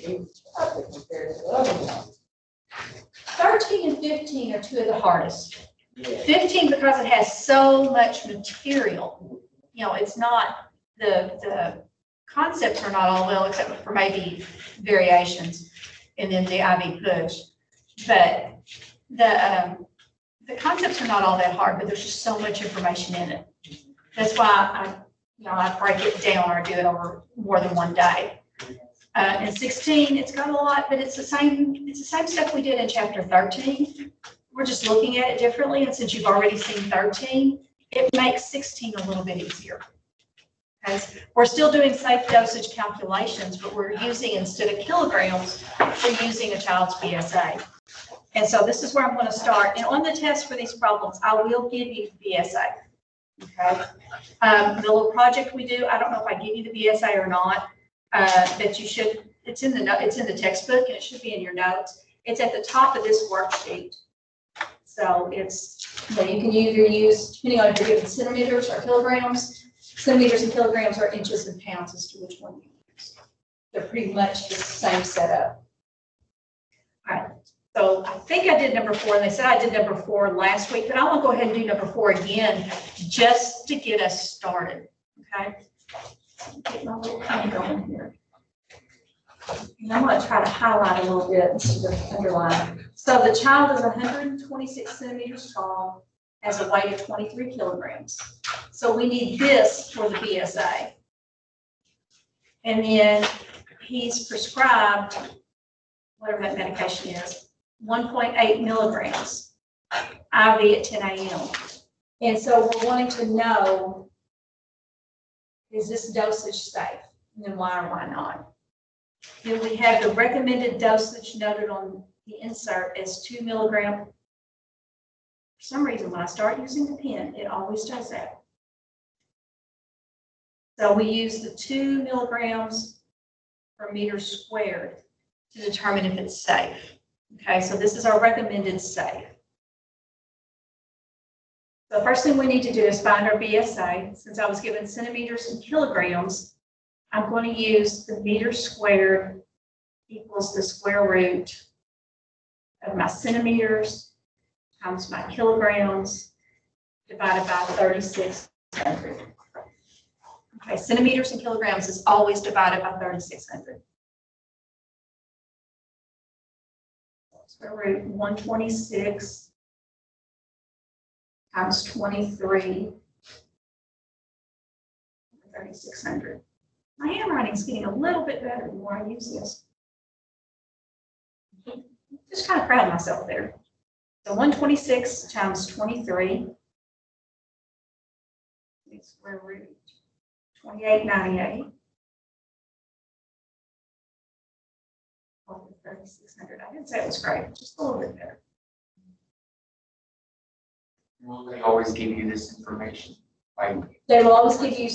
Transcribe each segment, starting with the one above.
compared to the other one. 13 and 15 are two of the hardest. 15 because it has so much material. You know, it's not, the concepts are not all well, except for maybe variations, and then the IV push. But the concepts are not all that hard, but there's just so much information in it. That's why I break it down or do it over more than one day. And 16, it's got a lot, but it's the same stuff we did in chapter 13. We're just looking at it differently, and since you've already seen 13, it makes 16 a little bit easier. Because we're still doing safe dosage calculations, but we're using, instead of kilograms, we're using a child's BSA. And so this is where I'm going to start. And on the test for these problems, I will give you BSA. Okay. The little project we do, I don't know if I give you the BSA or not, but you should. It's in the textbook, and it should be in your notes. It's at the top of this worksheet. So it's, you can either use, depending on if you're given centimeters or kilograms. Centimeters and kilograms are inches and pounds as to which one you use. They're pretty much the same setup. All right. So I think I did number 4, and they said I did number 4 last week, but I want to go ahead and do number 4 again, just to get us started. Okay. Get my little pen going here. And I'm going to try to highlight a little bit instead of underline. So the child is 126 centimeters tall, has a weight of 23 kilograms. So we need this for the BSA. And then he's prescribed, whatever that medication is, 1.8 milligrams IV at 10 a.m. And so we're wanting to know, is this dosage safe? And then why or why not? Then we have the recommended dosage noted on the insert as 2 milligrams. For some reason, when I start using the pen, it always does that. So we use the 2 milligrams per meter squared to determine if it's safe. Okay, so this is our recommended safe. The first thing we need to do is find our BSA. Since I was given centimeters and kilograms, I'm going to use the meter squared equals the square root of my centimeters times my kilograms divided by 3,600. Okay, centimeters and kilograms is always divided by 3,600. Square root 126 times 23, 3,600. My handwriting is getting a little bit better the more I use this. Just kind of proud of myself there. So 126 times 23, square root 2898. 3,600. I didn't say it was great, just a little bit better. Will they always give you this information? They will always give you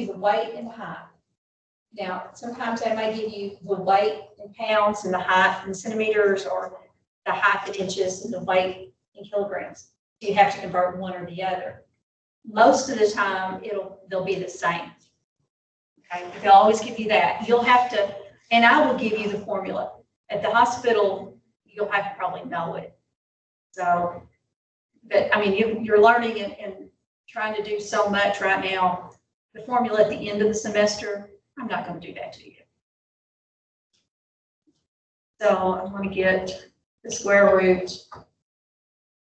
the weight and the height. Now, sometimes they may give you the weight in pounds and the height in centimeters, or the height in inches and the weight in kilograms. You have to convert one or the other. Most of the time, they'll be the same. Okay, they'll always give you that. You'll have to, and I will give you the formula. At the hospital, you'll have to probably know it. So, but I mean, you're learning and trying to do so much right now. The formula at the end of the semester, I'm not going to do that to you. So I'm going to get the square root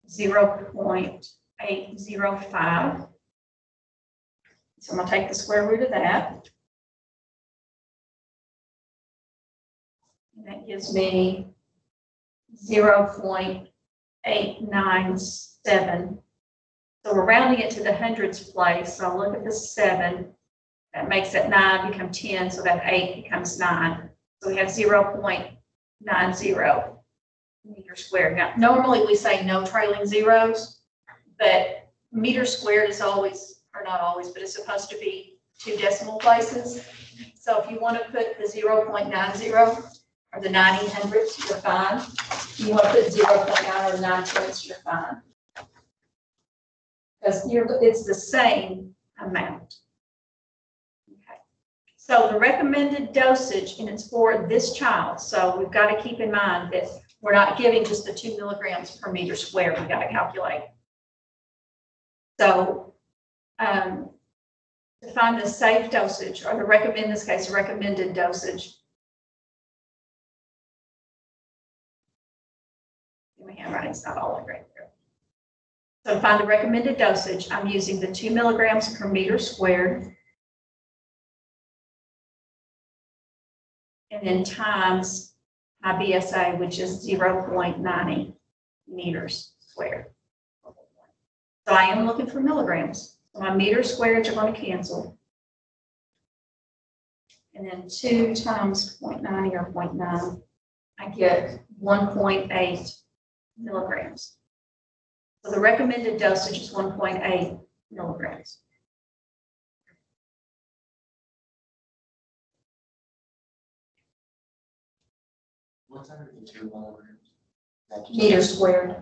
0.805. So I'm going to take the square root of that. And that gives me 0.897. So we're rounding it to the hundreds place. So I'll look at the 7. That makes that 9 become 10. So that 8 becomes 9. So we have 0.90 meter squared. Now, normally we say no trailing zeros, but meter squared is always, or not always, but it's supposed to be 2 decimal places. So if you want to put the 0.90 or the 90 hundredths, you're fine. You want to put 0.9 or 9 tenths, you're fine. Because it's the same amount. Okay. So the recommended dosage, and it's for this child, so we've got to keep in mind that we're not giving just the 2 milligrams per meter squared, we've got to calculate. So, to find the safe dosage, or in this case, the recommended dosage. My handwriting's not all great there. So to find the recommended dosage, I'm using the 2 milligrams per meter squared. And then times my BSA, which is 0.90 meters squared. So I am looking for milligrams. So my meters squared are going to cancel. And then 2 times 0.90 or 0.9, I get 1.8 milligrams. So the recommended dosage is 1.8 milligrams. What's under the 2 milligrams? Meters squared.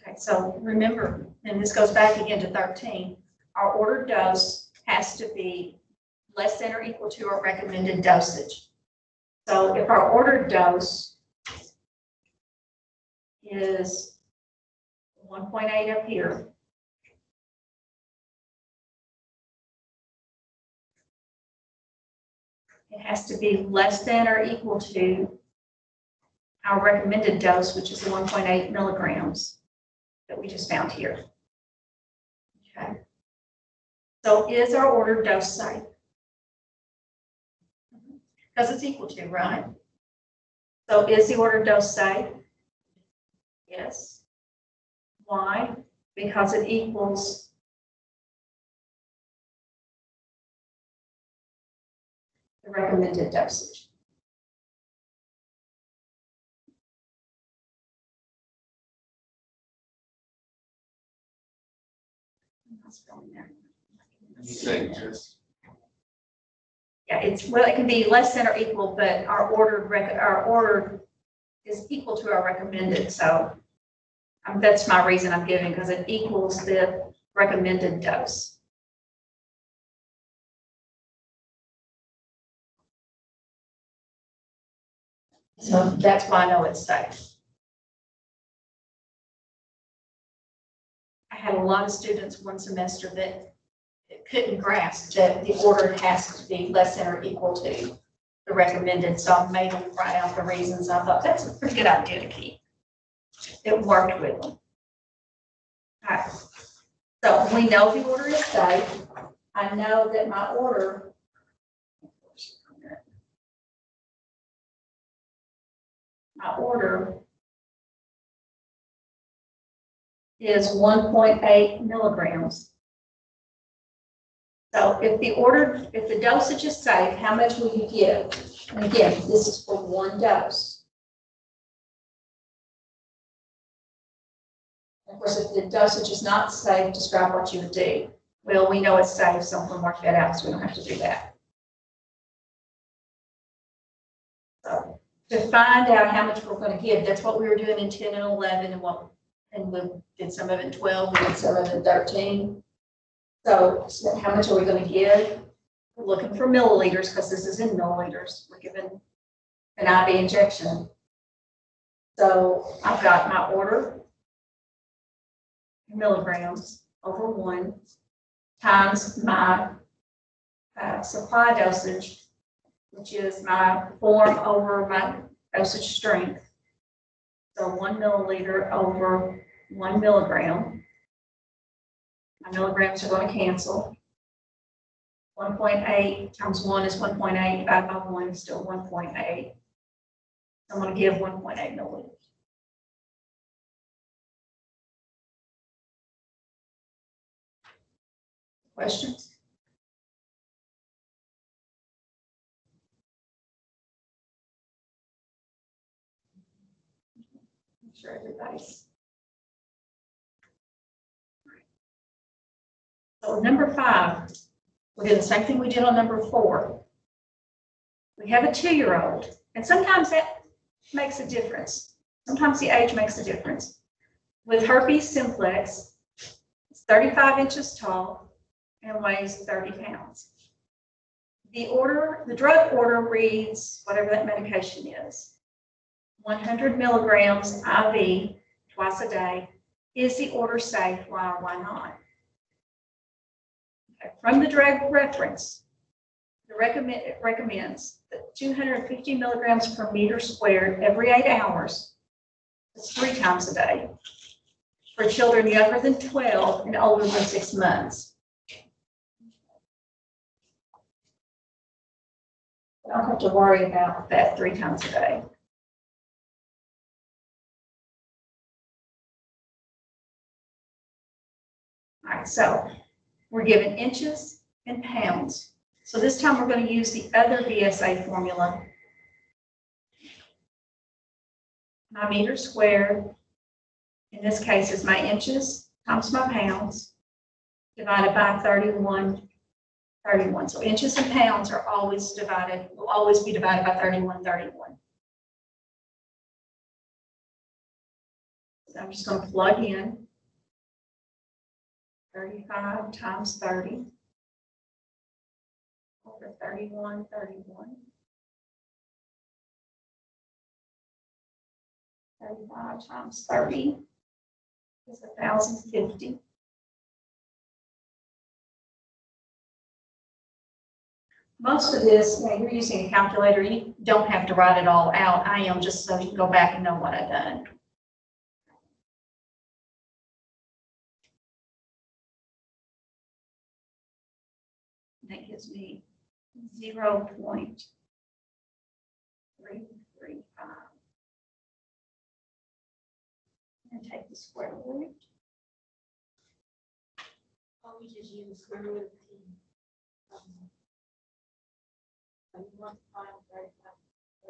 Okay, so remember, and this goes back again to 13, our ordered dose has to be less than or equal to our recommended dosage. So if our ordered dose is 1.8 up here, it has to be less than or equal to our recommended dose, which is the 1.8 milligrams that we just found here. Okay. So is our ordered dose safe? Because it's equal to, right? So is the ordered dose safe? Yes. Why? Because it equals the recommended dosage. You say just. Yeah, it can be less than or equal, but our ordered is equal to our recommended. So that's my reason I'm giving, because it equals the recommended dose. So that's why I know it's safe. I had a lot of students one semester that couldn't grasp that the order has to be less than or equal to the recommended. So I made them write out the reasons. I thought that's a pretty good idea to keep. It worked with them. All right. So we know the order is safe. I know that my order is 1.8 milligrams. So if the dosage is safe, how much will you give? And again, this is for one dose. Of course, if the dosage is not safe, describe what you would do. Well, we know it's safe, so I'm going to mark that out, so we don't have to do that. So to find out how much we're going to give, that's what we were doing in 10 and 11, and we did some of it in 12, we did some of it in 13. So how much are we going to give? We're looking for milliliters, because this is in milliliters. We're giving an IV injection. So I've got my order, milligrams over 1, times my supply dosage, which is my form over my dosage strength. So 1 milliliter over 1 milligram. My milligrams are going to cancel. 1.8 times 1 is 1.8, 5 by 1 is still 1.8. So I'm going to give 1.8 milliliters. Questions? I'm sure everybody's So number 5, we're doing the same thing we did on number 4. We have a 2-year-old, and sometimes that makes a difference. Sometimes the age makes a difference. With herpes simplex, it's 35 inches tall and weighs 30 pounds. The drug order reads whatever that medication is. 100 milligrams IV twice a day. Is the order safe? Why or why not? Okay. From the drug reference, it recommends that 250 milligrams per meter squared every 8 hours. That's 3 times a day for children younger than 12 and older than 6 months. I don't have to worry about that 3 times a day. All right, so we're given inches and pounds. So this time we're going to use the other BSA formula. My meter squared, in this case, is my inches times my pounds, divided by 31. So inches and pounds are always divided, will always be divided by 31. So I'm just going to plug in 35 times 30 over 31. 35 times 30 is 1,050. Most of this, you're using a calculator, you don't have to write it all out. I am, just so you can go back and know what I've done. That gives me 0.335. And take the square root. Oh, we just use the square root of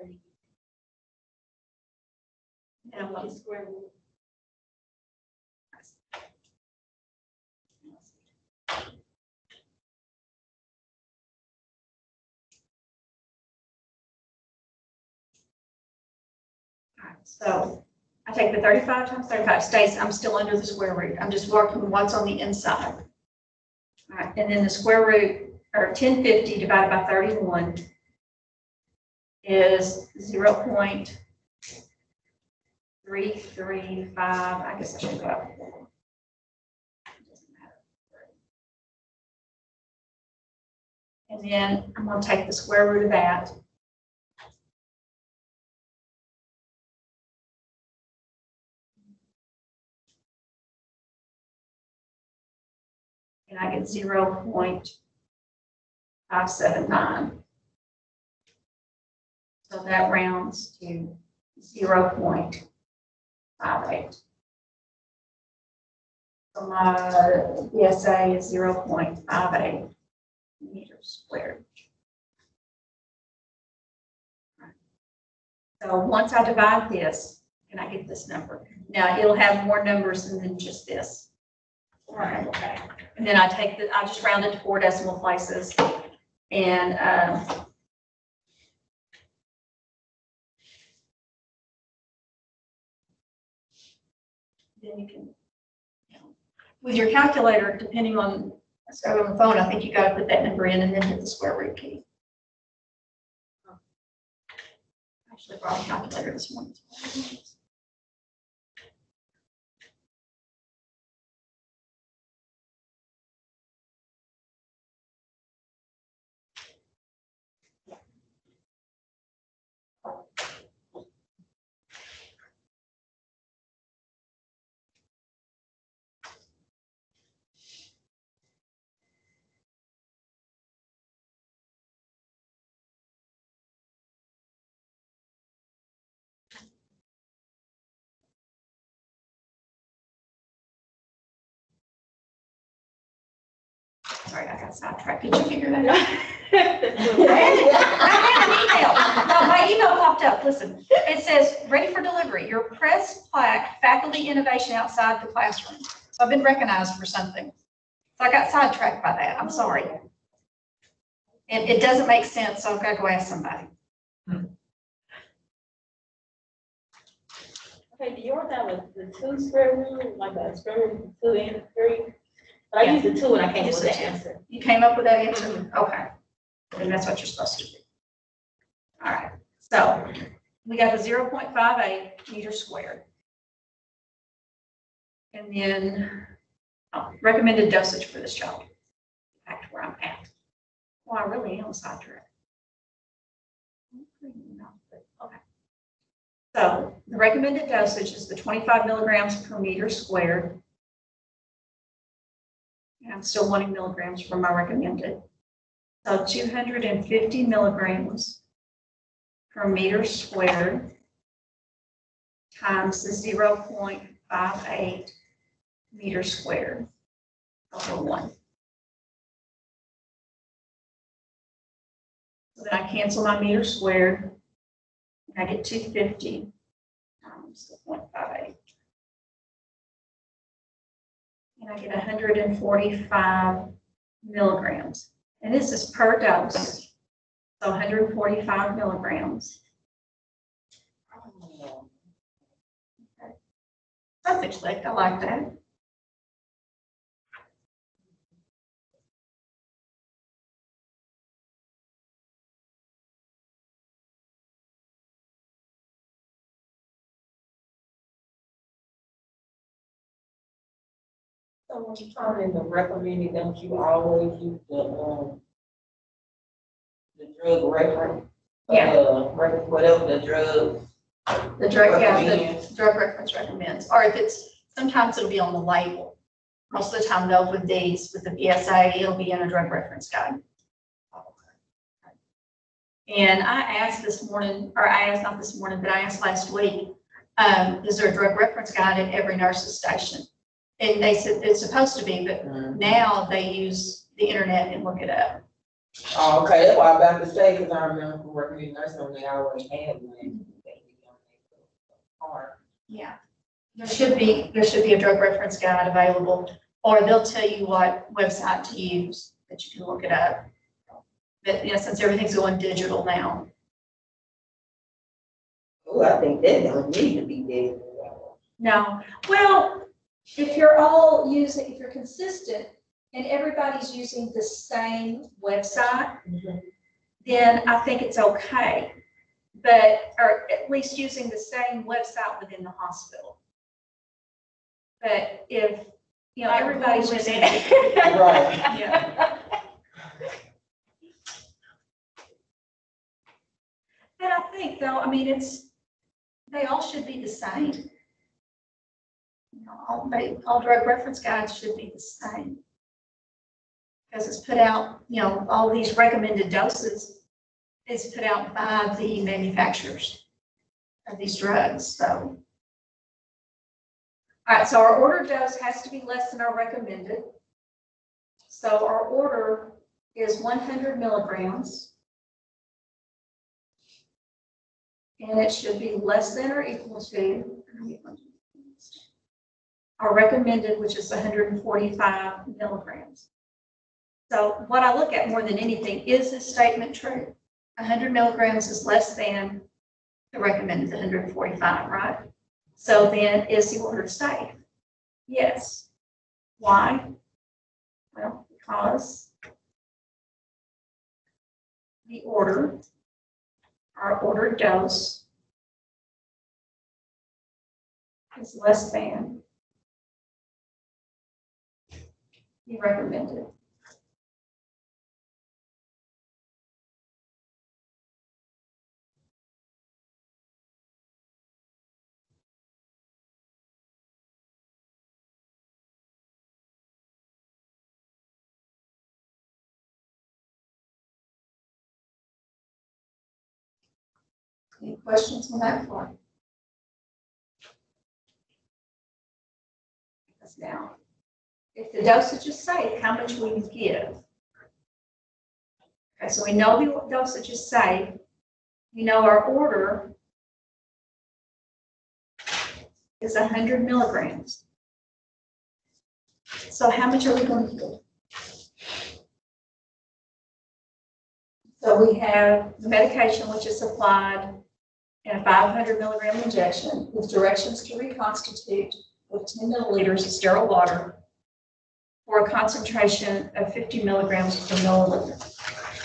30. And What is square root? So I take the 35 times 35 stays, I'm still under the square root. I'm just working what's on the inside. All right, and then the square root, or 1050 divided by 31 is 0.335. I guess I should go up. And then I'm going to take the square root of that. And I get 0.579. So that rounds to 0.58. So my BSA is 0.58 meters squared. So once I divide this, and I get this number. Now it'll have more numbers than just this. Right. Okay. And then I just round it to 4 decimal places, and then you can, with your calculator, depending on, so on the phone, I think you got to put that number in and then hit the square root key. I actually brought a calculator this morning. Sorry, I got sidetracked. Did you figure that out? I had an email. No, my email popped up. Listen, it says, ready for delivery. Your press plaque, faculty innovation outside the classroom. So I've been recognized for something. So I got sidetracked by that, I'm sorry. And it doesn't make sense, so I've got to go ask somebody. Okay, do yours have the two square room, like a square room, 2 and 3? But I used the 2 and I came up with the answer. You came up with that answer? Okay. And that's what you're supposed to do. All right, so we got the 0.58 meters squared. And then recommended dosage for this job. Back to where I'm at. Well, I really am sidetracked. Okay. So the recommended dosage is the 25 milligrams per meter squared. And I'm still wanting milligrams from my recommended. So 250 milligrams per meter squared times the 0.58 meters squared over 1. So then I cancel my meter squared, and I get 250 times the 0.58. And I get 145 milligrams. And this is per dose, so 145 milligrams. Perfect, like I like that. So when you turn in the recommended, don't you always use the drug reference? Yeah. Whatever the drug. The drug, yeah, recommends. the drug reference recommends, or if it's, sometimes it'll be on the label. Most of the time though, with these, with the PSA, it'll be in a drug reference guide. And I asked this morning, or I asked not this morning, but I asked last week, is there a drug reference guide at every nurse's station? And they said it's supposed to be, but now they use the internet and look it up. Oh, okay, that's why I'm about to say, because I remember from working in nursing home, they already had one. Yeah, there should be a drug reference guide available, or they'll tell you what website to use that you can look it up. But you know, since everything's going digital now. Oh, I think that don't need to be there. No, well, if you're consistent and everybody's using the same website, then I think it's okay. But, or at least using the same website within the hospital. But if, you know, everybody's using. Right. Yeah. But I think though, I mean, they all should be the same. You know, all drug reference guides should be the same. Because it's put out, you know, all these recommended doses is put out by the manufacturers of these drugs, so. All right, so our order dose has to be less than our recommended. So our order is 100 milligrams. And it should be less than or equal to our recommended, which is 145 milligrams. So what I look at more than anything, is this statement true? 100 milligrams is less than the recommended 145, right? So then is the order safe? Yes. Why? Well, because the order, our ordered dose is less than the recommended. Any questions on that one? Because now, if the dosage is safe, how much will you give? Okay, so we know the dosage is safe. We know our order is 100 milligrams. So how much are we going to give? So we have the medication which is supplied in a 500 milligram injection with directions to reconstitute with 10 milliliters of sterile water for a concentration of 50 milligrams per milliliter.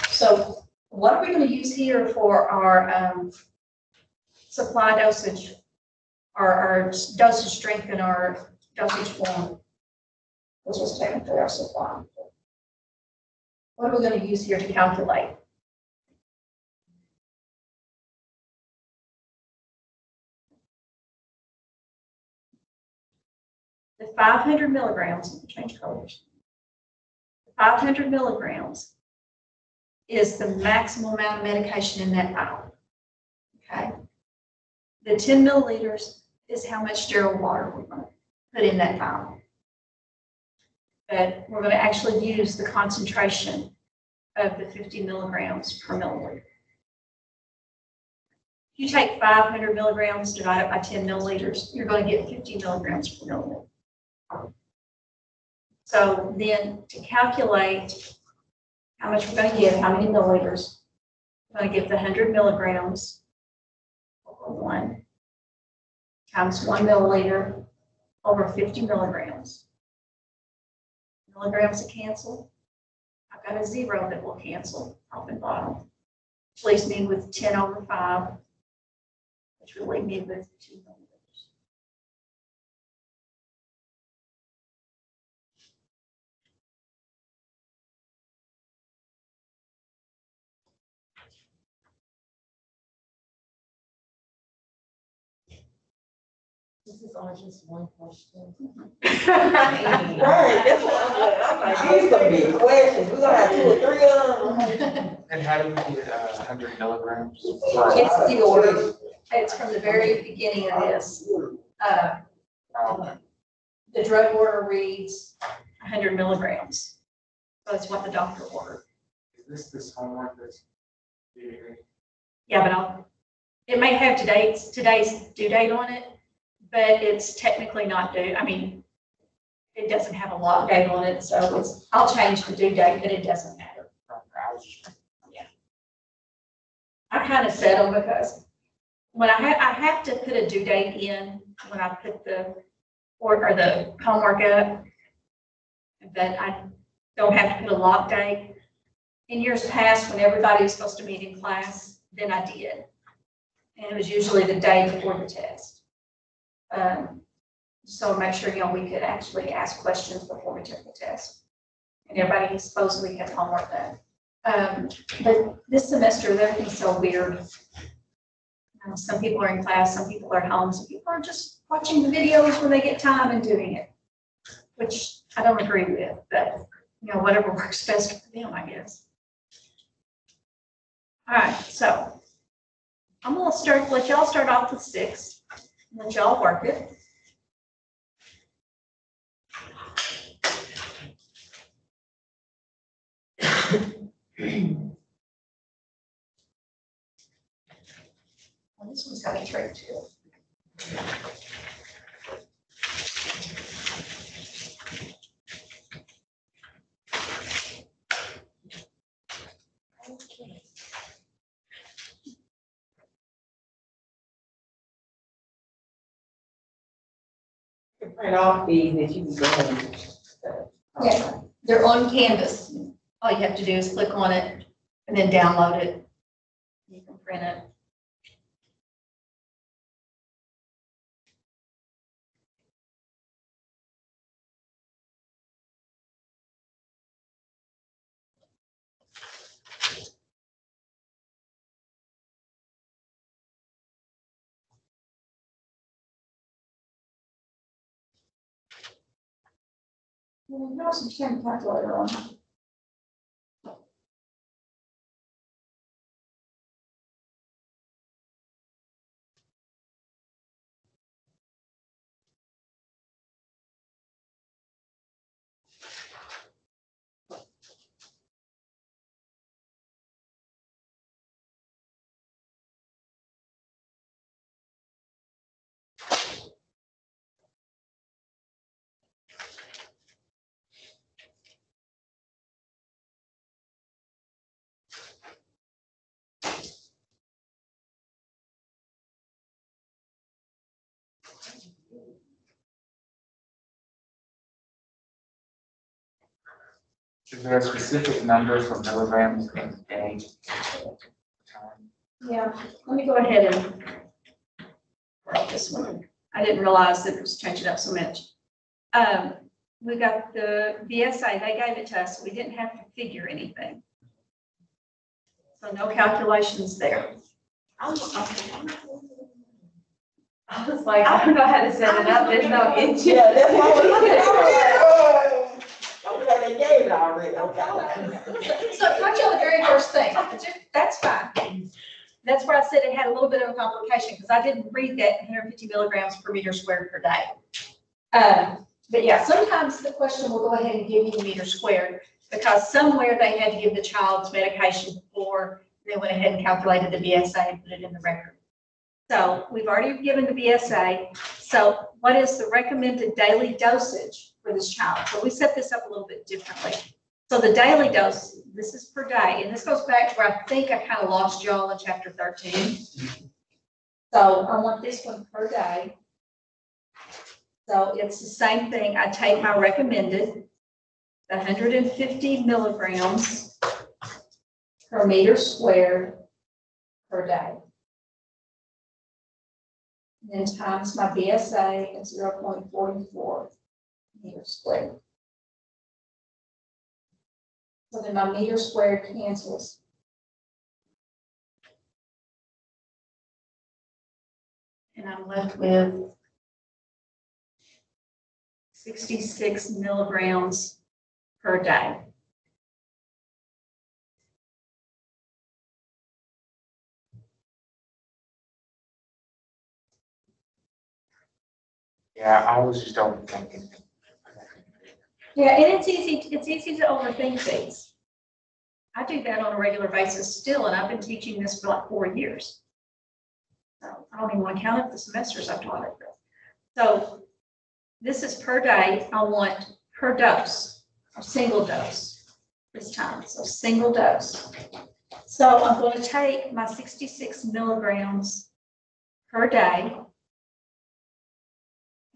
So what are we going to use here for our supply dosage, our dosage strength and our dosage form, which is technically our supply? What are we going to use here to calculate? The 500 milligrams, change colors. 500 milligrams is the maximum amount of medication in that vial. Okay. The 10 milliliters is how much sterile water we're going to put in that vial. But we're going to actually use the concentration of the 50 milligrams per milliliter. If you take 500 milligrams, divide it by 10 milliliters, you're going to get 50 milligrams per milliliter. So then to calculate how much we're going to give, how many milliliters, we're going to give the 100 milligrams over 1 times 1 milliliter over 50 milligrams. Milligrams to cancel. I've got a 0 that will cancel top and bottom, which leaves me with 10 over 5, which will leave me with 2 milliliters. This is all just one question. Right, that's what I'm like, these some big questions, we're gonna have 2 or 3 of them. And how do we get 100 milligrams? It's the order. It's from the very beginning of this. The drug order reads 100 milligrams. So it's what the doctor ordered. Is this homework that's due? Yeah, but it may have today's due date on it, but it's technically not due. I mean, it doesn't have a log date on it, so I'll change the due date, but it doesn't matter. I was just I kind of set them because when I have to put a due date in when I put the homework up, but I don't have to put a lock date. In years past, when everybody was supposed to meet in class, then I did. And it was usually the day before the test. So make sure, we could actually ask questions before we took the test. And everybody supposedly had homework done. But this semester, everything's so weird. Some people are in class, some people are home, some people are just watching the videos when they get time and doing it, which I don't agree with, but whatever works best for them, I guess. All right, so I'm gonna let y'all start off with 6, let y'all work it. Well, this one's got a trick too. Okay. You can print off these that you can go ahead. Yeah, they're on Canvas. All you have to do is click on it and then download it. You can print it. There's some calculator on. Is there a specific number for milligrams in a day? Yeah, let me go ahead and write this one. I didn't realize that it was changing up so much. We got the BSA, they gave it to us, so we didn't have to figure anything. So no calculations there. I was like, I don't know how to set it up, there's no engine. Yeah, that's why we're looking at it. I'm glad they gave it already, okay. So I got you on the very first thing, that's fine. That's where I said it had a little bit of a complication, because I didn't read that 150 milligrams per meter squared per day. But yeah, sometimes the question will go ahead and give you the meter squared, because somewhere they had to give the child's medication before they went ahead and calculated the BSA and put it in the record. So we've already given the BSA. So what is the recommended daily dosage for this child? So we set this up a little bit differently. So the daily dose, this is per day, and this goes back to where I think I kind of lost y'all in chapter 13. So I want this one per day. So it's the same thing. I take my recommended, the 150 milligrams per meter squared per day. And then times my BSA at 0.44 meters squared. So then my meter squared cancels. And I'm left with 66 milligrams per day. Yeah, I was just overthinking. Yeah, and it's easy to overthink things. I do that on a regular basis still, and I've been teaching this for like 4 years. So I don't even want to count up the semesters I've taught it. So this is per day. I want per dose, or single dose this time. So single dose. So I'm going to take my 66 milligrams per day,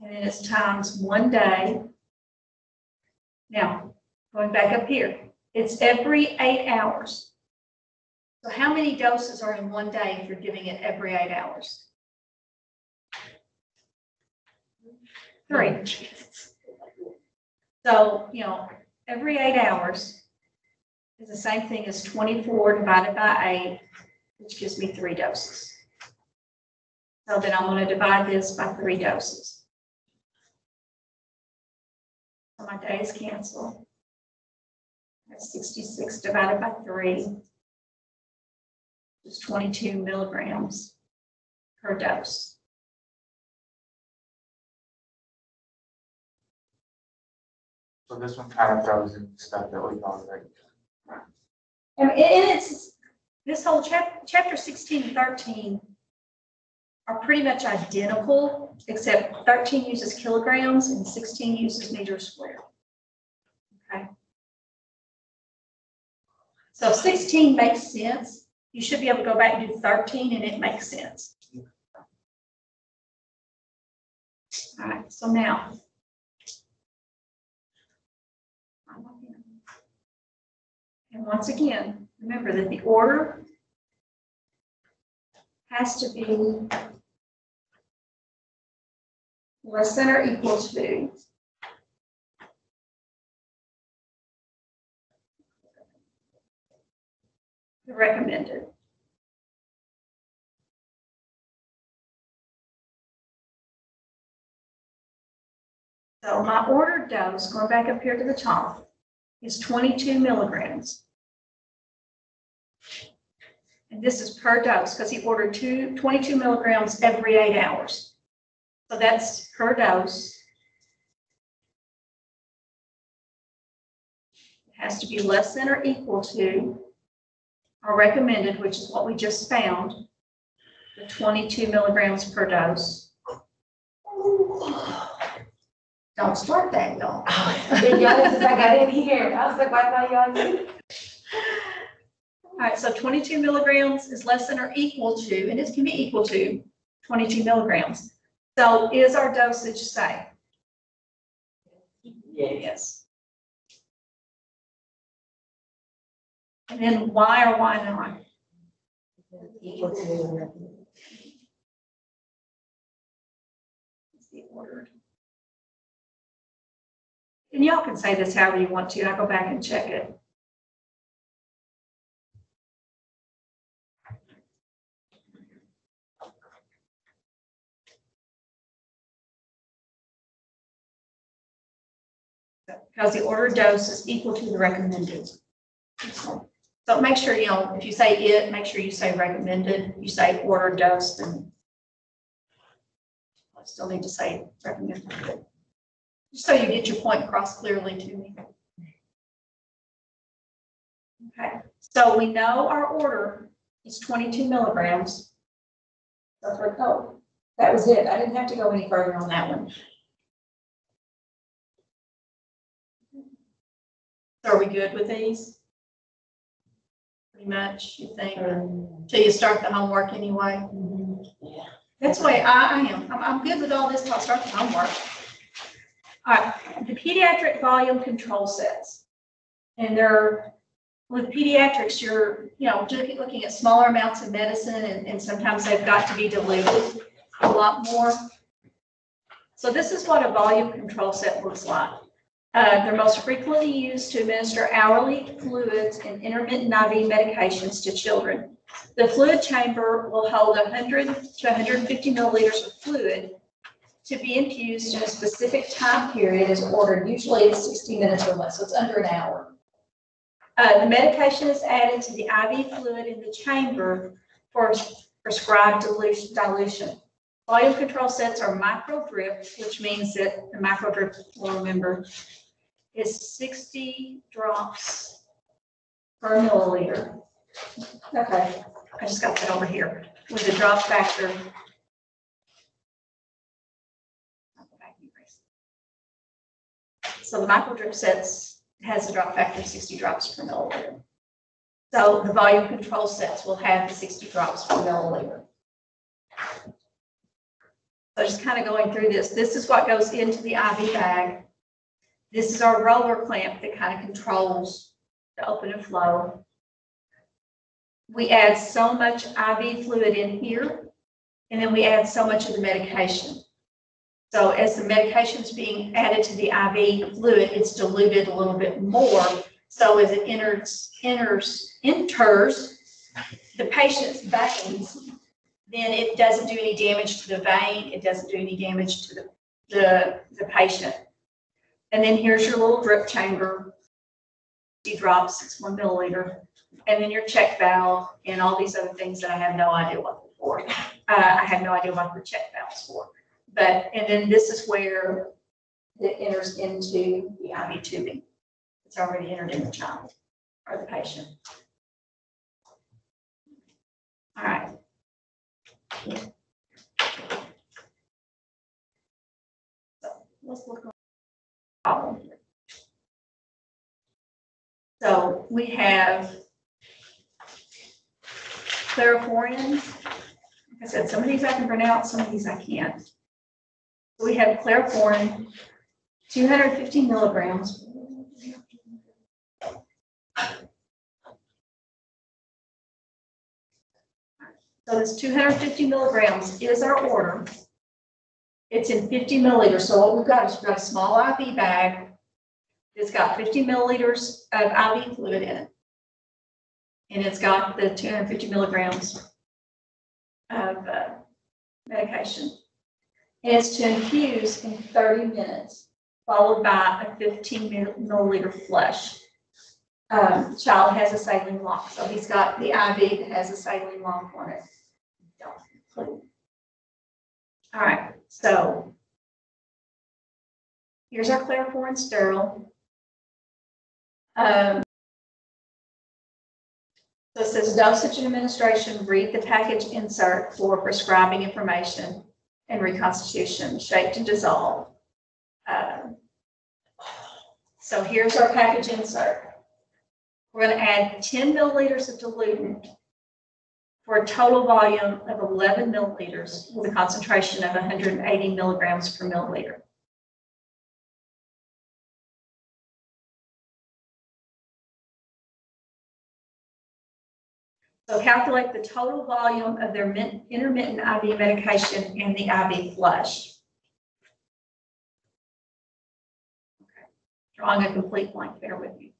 and then it's times 1 day. Now, going back up here, it's every 8 hours. So how many doses are in 1 day if you're giving it every 8 hours? 3. So, every 8 hours is the same thing as 24 divided by 8, which gives me 3 doses. So then I'm going to divide this by 3 doses. So my days cancel. That's 66 divided by 3. It's 22 milligrams per dose. So this one kind of throws in stuff that we've already done. And it's this whole chapter 16 and 13 are pretty much identical, except 13 uses kilograms and 16 uses meters squared. Okay. So 16 makes sense. You should be able to go back and do 13 and it makes sense. All right, so now. And once again, remember that the order has to be less than or equal to the recommended. So my ordered dose, going back up here to the top, is 22 milligrams. And this is per dose because he ordered 22 milligrams every 8 hours. So that's per dose. It has to be less than or equal to our recommended, which is what we just found, the 22 milligrams per dose. Don't start that, y'all. Been yelling since I got in here. I was like, why not y'all knew? All right, so 22 milligrams is less than or equal to, and it can be equal to 22 milligrams. So is our dosage safe? Yeah. Yes. And then why or why not? Equal to the recommended. It's the ordered. And y'all can say this however you want to. I'll go back and check it. Because the ordered dose is equal to the recommended. So make sure, you know, if you say it, make sure you say recommended. You say ordered dose, then I still need to say recommended. Just so you get your point across clearly to me. Okay, so we know our order is 22 milligrams. That's what, oh, that was it. I didn't have to go any further on that one. So are we good with these? Pretty much, you think, till you start the homework anyway? Yeah. That's the way I am. I'm good with all this till I start the homework. All right, the pediatric volume control sets. And they're, with pediatrics, you're, you know, looking at smaller amounts of medicine and sometimes they've got to be diluted a lot more. So this is what a volume control set looks like. They're most frequently used to administer hourly fluids and intermittent IV medications to children. The fluid chamber will hold 100 to 150 milliliters of fluid to be infused in a specific time period as ordered. Usually it's 60 minutes or less, so it's under an hour. The medication is added to the IV fluid in the chamber for prescribed dilution. Volume control sets are micro drip, which means that the micro drip, we'll remember, is 60 drops per milliliter. Okay, I just got that over here with the drop factor. So the micro drip sets has a drop factor of 60 drops per milliliter. So the volume control sets will have the 60 drops per milliliter. So just kind of going through this. This is what goes into the IV bag. This is our roller clamp that kind of controls the open and flow. We add so much IV fluid in here, and then we add so much of the medication. So as the medication is being added to the IV fluid, it's diluted a little bit more. So as it enters the patient's veins, then it doesn't do any damage to the vein. It doesn't do any damage to the patient. And then here's your little drip chamber. 60 drops, it's 1 milliliter. And then your check valve and all these other things that I have no idea what they're for. I have no idea what the check valve's for. But, and then this is where it enters into the IV tubing. It's already entered in the child or the patient. All right. So let's look at the problem here. So we have clariforin. Like I said, some of these I can pronounce, some of these I can't. So we have clariforin, 250 milligrams. So this 250 milligrams is our order. It's in 50 milliliters. So what we've got is we've got a small IV bag. It's got 50 milliliters of IV fluid in it. And it's got the 250 milligrams of medication. And it's to infuse in 30 minutes, followed by a 15 milliliter flush. Child has a saline lock, so he's got the IV that has a saline lock on it. All right, so here's our clariforin sterile. So it says dosage and administration, read the package insert for prescribing information and reconstitution, shake to dissolve. So here's our package insert. We're going to add 10 milliliters of diluent for a total volume of 11 milliliters with a concentration of 180 milligrams per milliliter. So calculate the total volume of their intermittent IV medication and the IV flush. Okay. Drawing a complete blank there with you.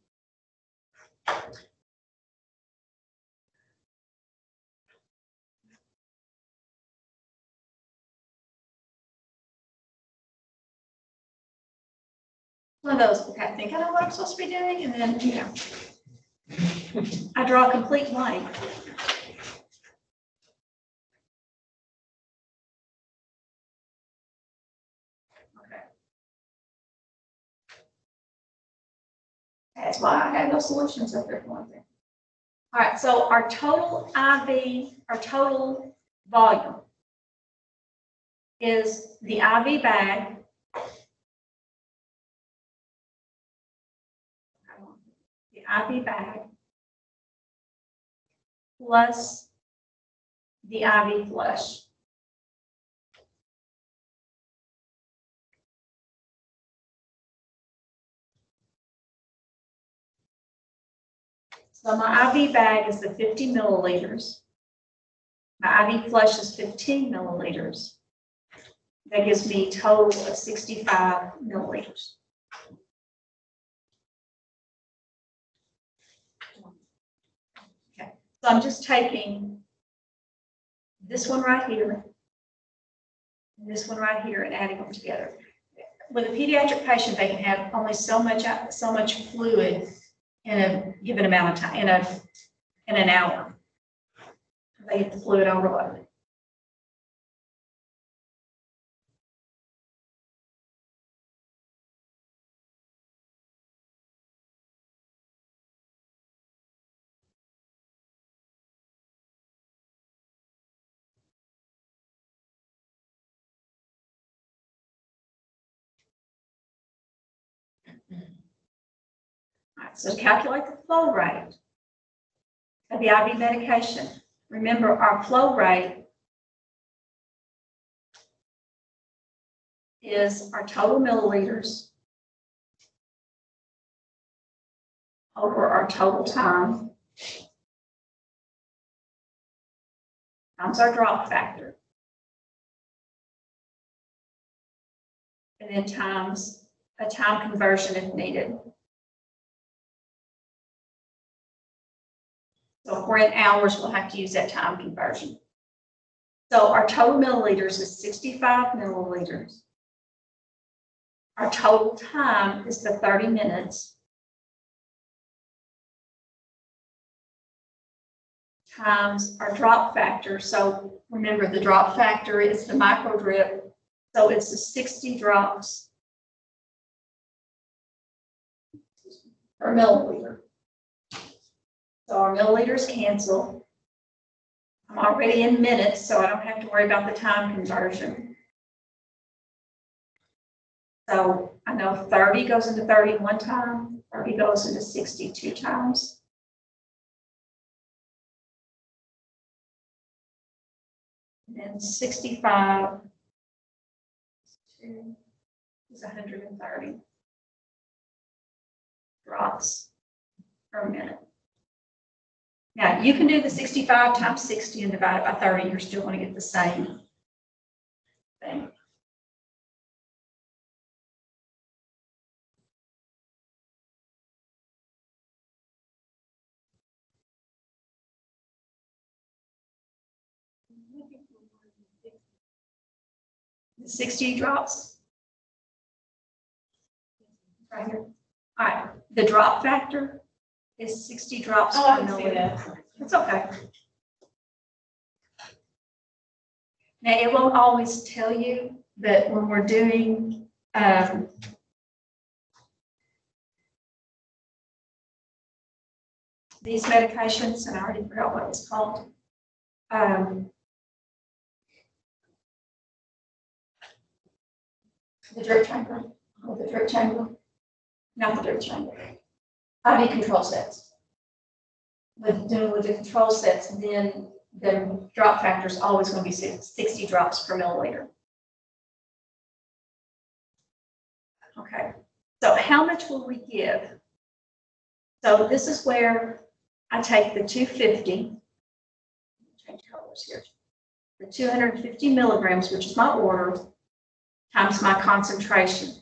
One of those, okay, I think I know what I'm supposed to be doing, and then, you know, I draw a complete blank. Okay. That's why I had no solutions up there for one thing. All right, so our total IV, our total volume is the IV bag. The IV bag plus the IV flush. So my IV bag is the 50 milliliters. My IV flush is 15 milliliters. That gives me a total of 65 milliliters. Okay, so I'm just taking this one right here and this one right here and adding them together. With a pediatric patient, they can have only so much fluid in a given amount of time, in an hour. They get the fluid overload. All right, so to calculate the flow rate of the IV medication, remember our flow rate is our total milliliters over our total time times our drop factor, and then times a time conversion if needed. So if we're in hours, we'll have to use that time conversion. So our total milliliters is 65 milliliters. Our total time is the 30 minutes times our drop factor. So remember, the drop factor is the micro drip. So it's the 60 drops per milliliter. So our milliliters cancel. I'm already in minutes, so I don't have to worry about the time conversion. So I know 30 goes into 30 one time, 30 goes into 60 two times. And then 65 is 130 drops per minute. Now, you can do the 65 times 60 and divide it by 30. You're still going to get the same thing. The 60 drops right here. All right, the drop factor is 60 drops Oh, I per can see milliliter. that. It's okay. Now, it won't always tell you, but when we're doing these medications, and I already forgot what it's called. The drip chamber, or the drip chamber, not the drip chamber. IV control sets. With the control sets, then the drop factor is always going to be 60 drops per milliliter. Okay, so how much will we give? So this is where I take the 250, change colors here, the 250 milligrams, which is my order, times my concentration.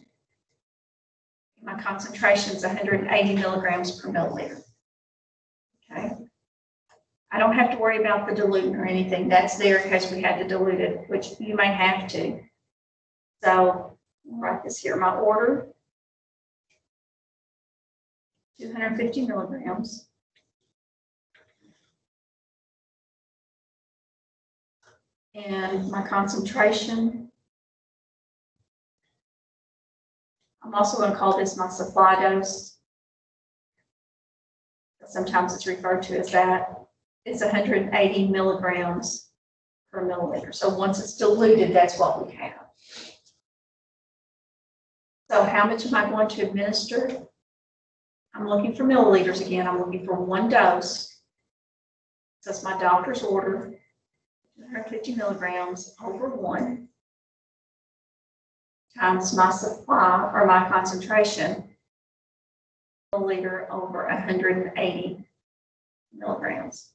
My concentration is 180 milligrams per milliliter. Okay. I don't have to worry about the diluent or anything. That's there in case we had to dilute it, which you may have to. So I'll write this here. My order, 250 milligrams. And my concentration, I'm also going to call this my supply dose. Sometimes it's referred to as that. It's 180 milligrams per milliliter. So once it's diluted, that's what we have. So how much am I going to administer? I'm looking for milliliters again. I'm looking for one dose. So it's my doctor's order, 250 milligrams over 1 times my supply or my concentration, milliliter over 180 milligrams.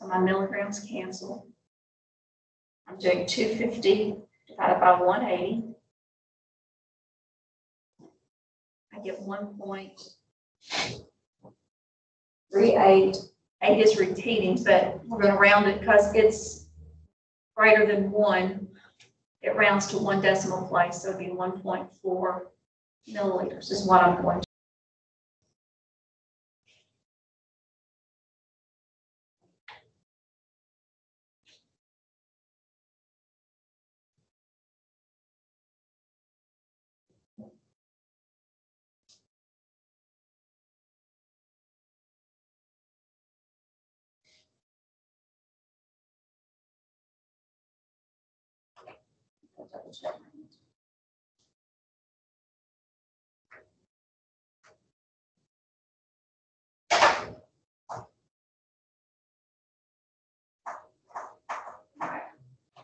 So my milligrams cancel. I'm doing 250 divided by 180. I get 1.38. 8 is repeating, but we're going to round it because it's greater than 1. It rounds to 1 decimal place, so it'd be 1.4 milliliters is what I'm going to.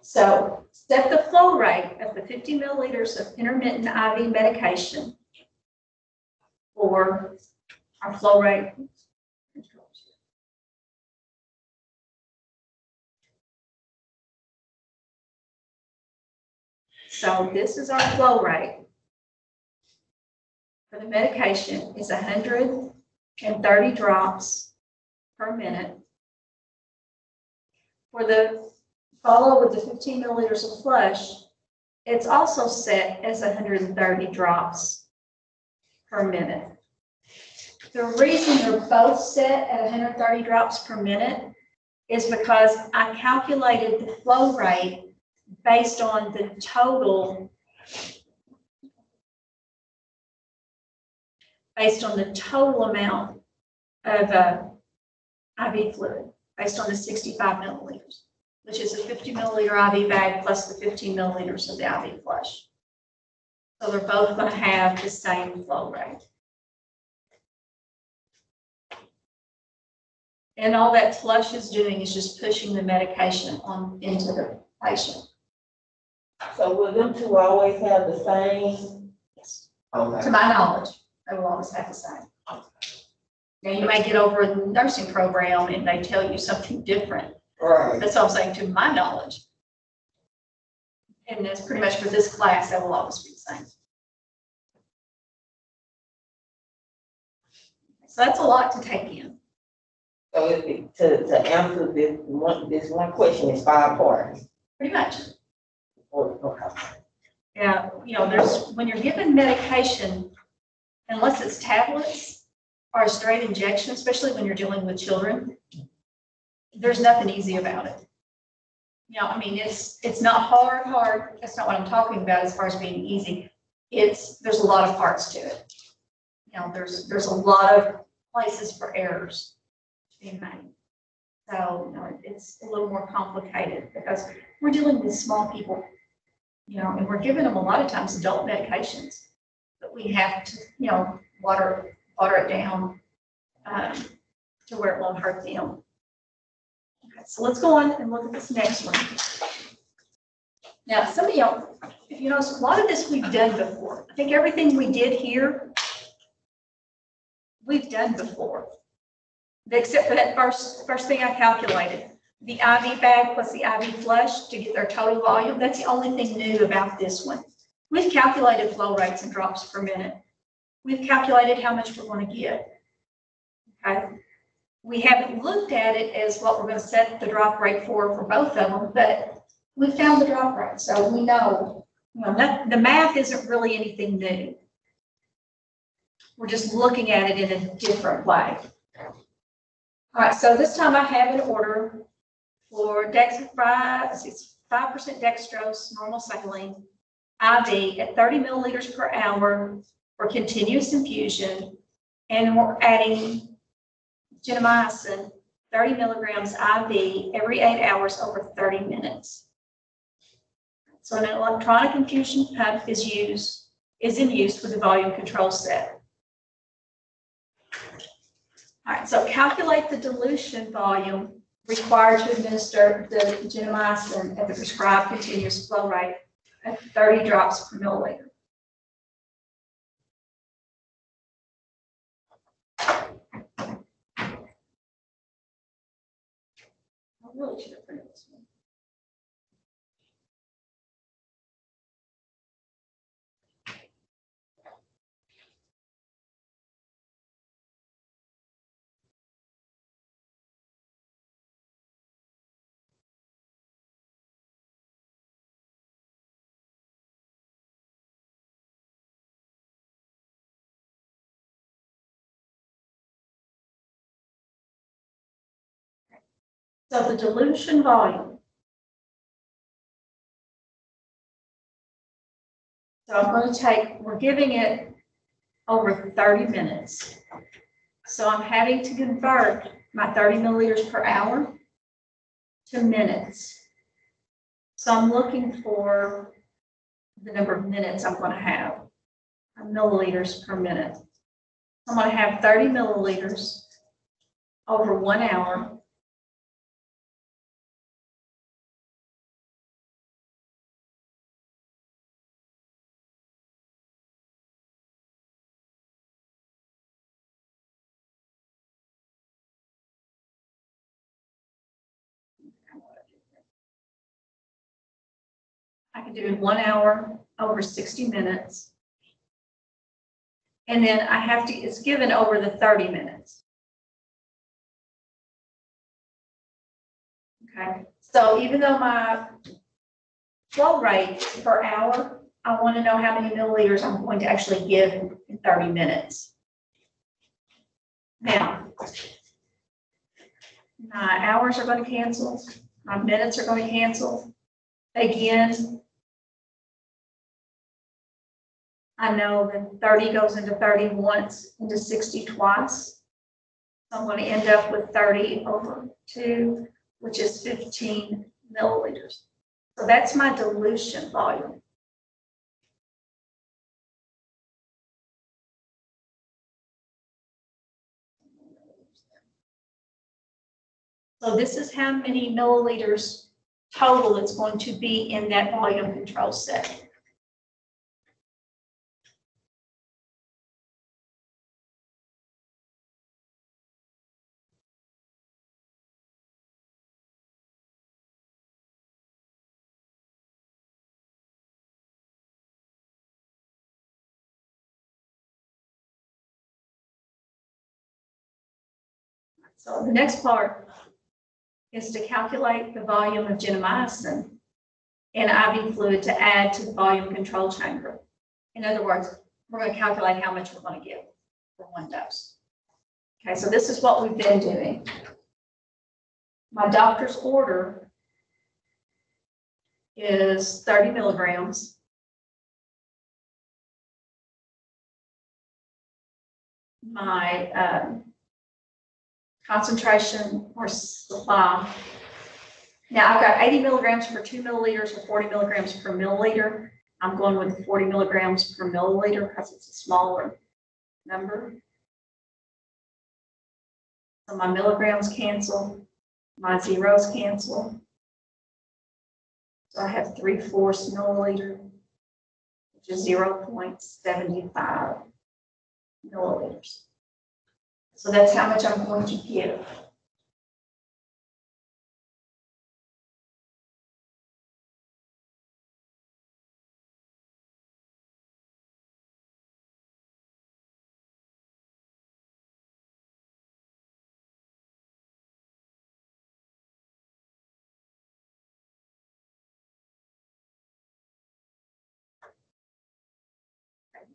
So set the flow rate of the 50 milliliters of intermittent IV medication for our flow rate. So this is our flow rate for the medication is 130 drops per minute. For the follow with the 15 milliliters of flush, it's also set as 130 drops per minute. The reason they're both set at 130 drops per minute is because I calculated the flow rate based on the total amount of IV fluid, based on the 65 milliliters, which is a 50 milliliter IV bag plus the 15 milliliters of the IV flush. So they're both going to have the same flow rate. And all that flush is doing is just pushing the medication on into the patient. So will them two always have the same? Yes. Okay. To my knowledge, they will always have the same. Now, you may get over a nursing program and they tell you something different. Right. That's all I'm saying, to my knowledge. And that's pretty much for this class, that will always be the same. So that's a lot to take in. So to answer this one question is 5 parts. Pretty much. Okay. Yeah, you know, when you're given medication, unless it's tablets or a straight injection, especially when you're dealing with children, there's nothing easy about it. You know, I mean, it's not hard. That's not what I'm talking about as far as being easy. There's a lot of parts to it. You know, there's a lot of places for errors to be made. So, you know, it's a little more complicated because we're dealing with small people, you know, and we're giving them a lot of times adult medications, but we have to, you know, water it down to where it won't hurt them. Okay, so let's go on and look at this next one. Now, some of y'all, if you notice, a lot of this we've done before. I think everything we did here, we've done before. Except for that first thing I calculated, the IV bag plus the IV flush to get their total volume. That's the only thing new about this one. We've calculated flow rates and drops per minute. We've calculated how much we're going to get. Okay. We haven't looked at it as what we're going to set the drop rate for both of them, but we found the drop rate, so we know, the math isn't really anything new. We're just looking at it in a different way. All right, so this time I have an order for 5% dextrose, normal saline, IV at 30 milliliters per hour for continuous infusion, and we're adding gentamicin, 30 milligrams IV every 8 hours over 30 minutes. So an electronic infusion pump is in use with the volume control set. All right, so calculate the dilution volume required to administer the gentamicin at the prescribed continuous flow rate at 30 drops per milliliter. I really should have printed this one. So the dilution volume. So I'm going to we're giving it over 30 minutes. So I'm having to convert my 30 milliliters per hour to minutes. So I'm looking for the number of minutes I'm going to have, milliliters per minute. I'm going to have 30 milliliters over 1 hour. I can do 1 hour over 60 minutes. And then I have to, it's given over the 30 minutes. Okay, so even though my flow rate per hour, I want to know how many milliliters I'm going to actually give in 30 minutes. Now, my hours are going to cancel, my minutes are going to cancel. Again, I know that 30 goes into 30 once, into 60 twice. So I'm going to end up with 30 over 2, which is 15 milliliters. So that's my dilution volume. So this is how many milliliters total it's going to be in that volume control set. So the next part is to calculate the volume of gentamicin and IV fluid to add to the volume control chamber. In other words, we're going to calculate how much we're going to give for 1 dose. Okay, so this is what we've been doing. My doctor's order is 30 milligrams. My concentration or supply. Now I've got 80 milligrams per 2 milliliters or 40 milligrams per milliliter. I'm going with 40 milligrams per milliliter because it's a smaller number. So my milligrams cancel. My zeros cancel. So I have 3/4 milliliter, which is 0.75 milliliters. So that's how much I'm going to give.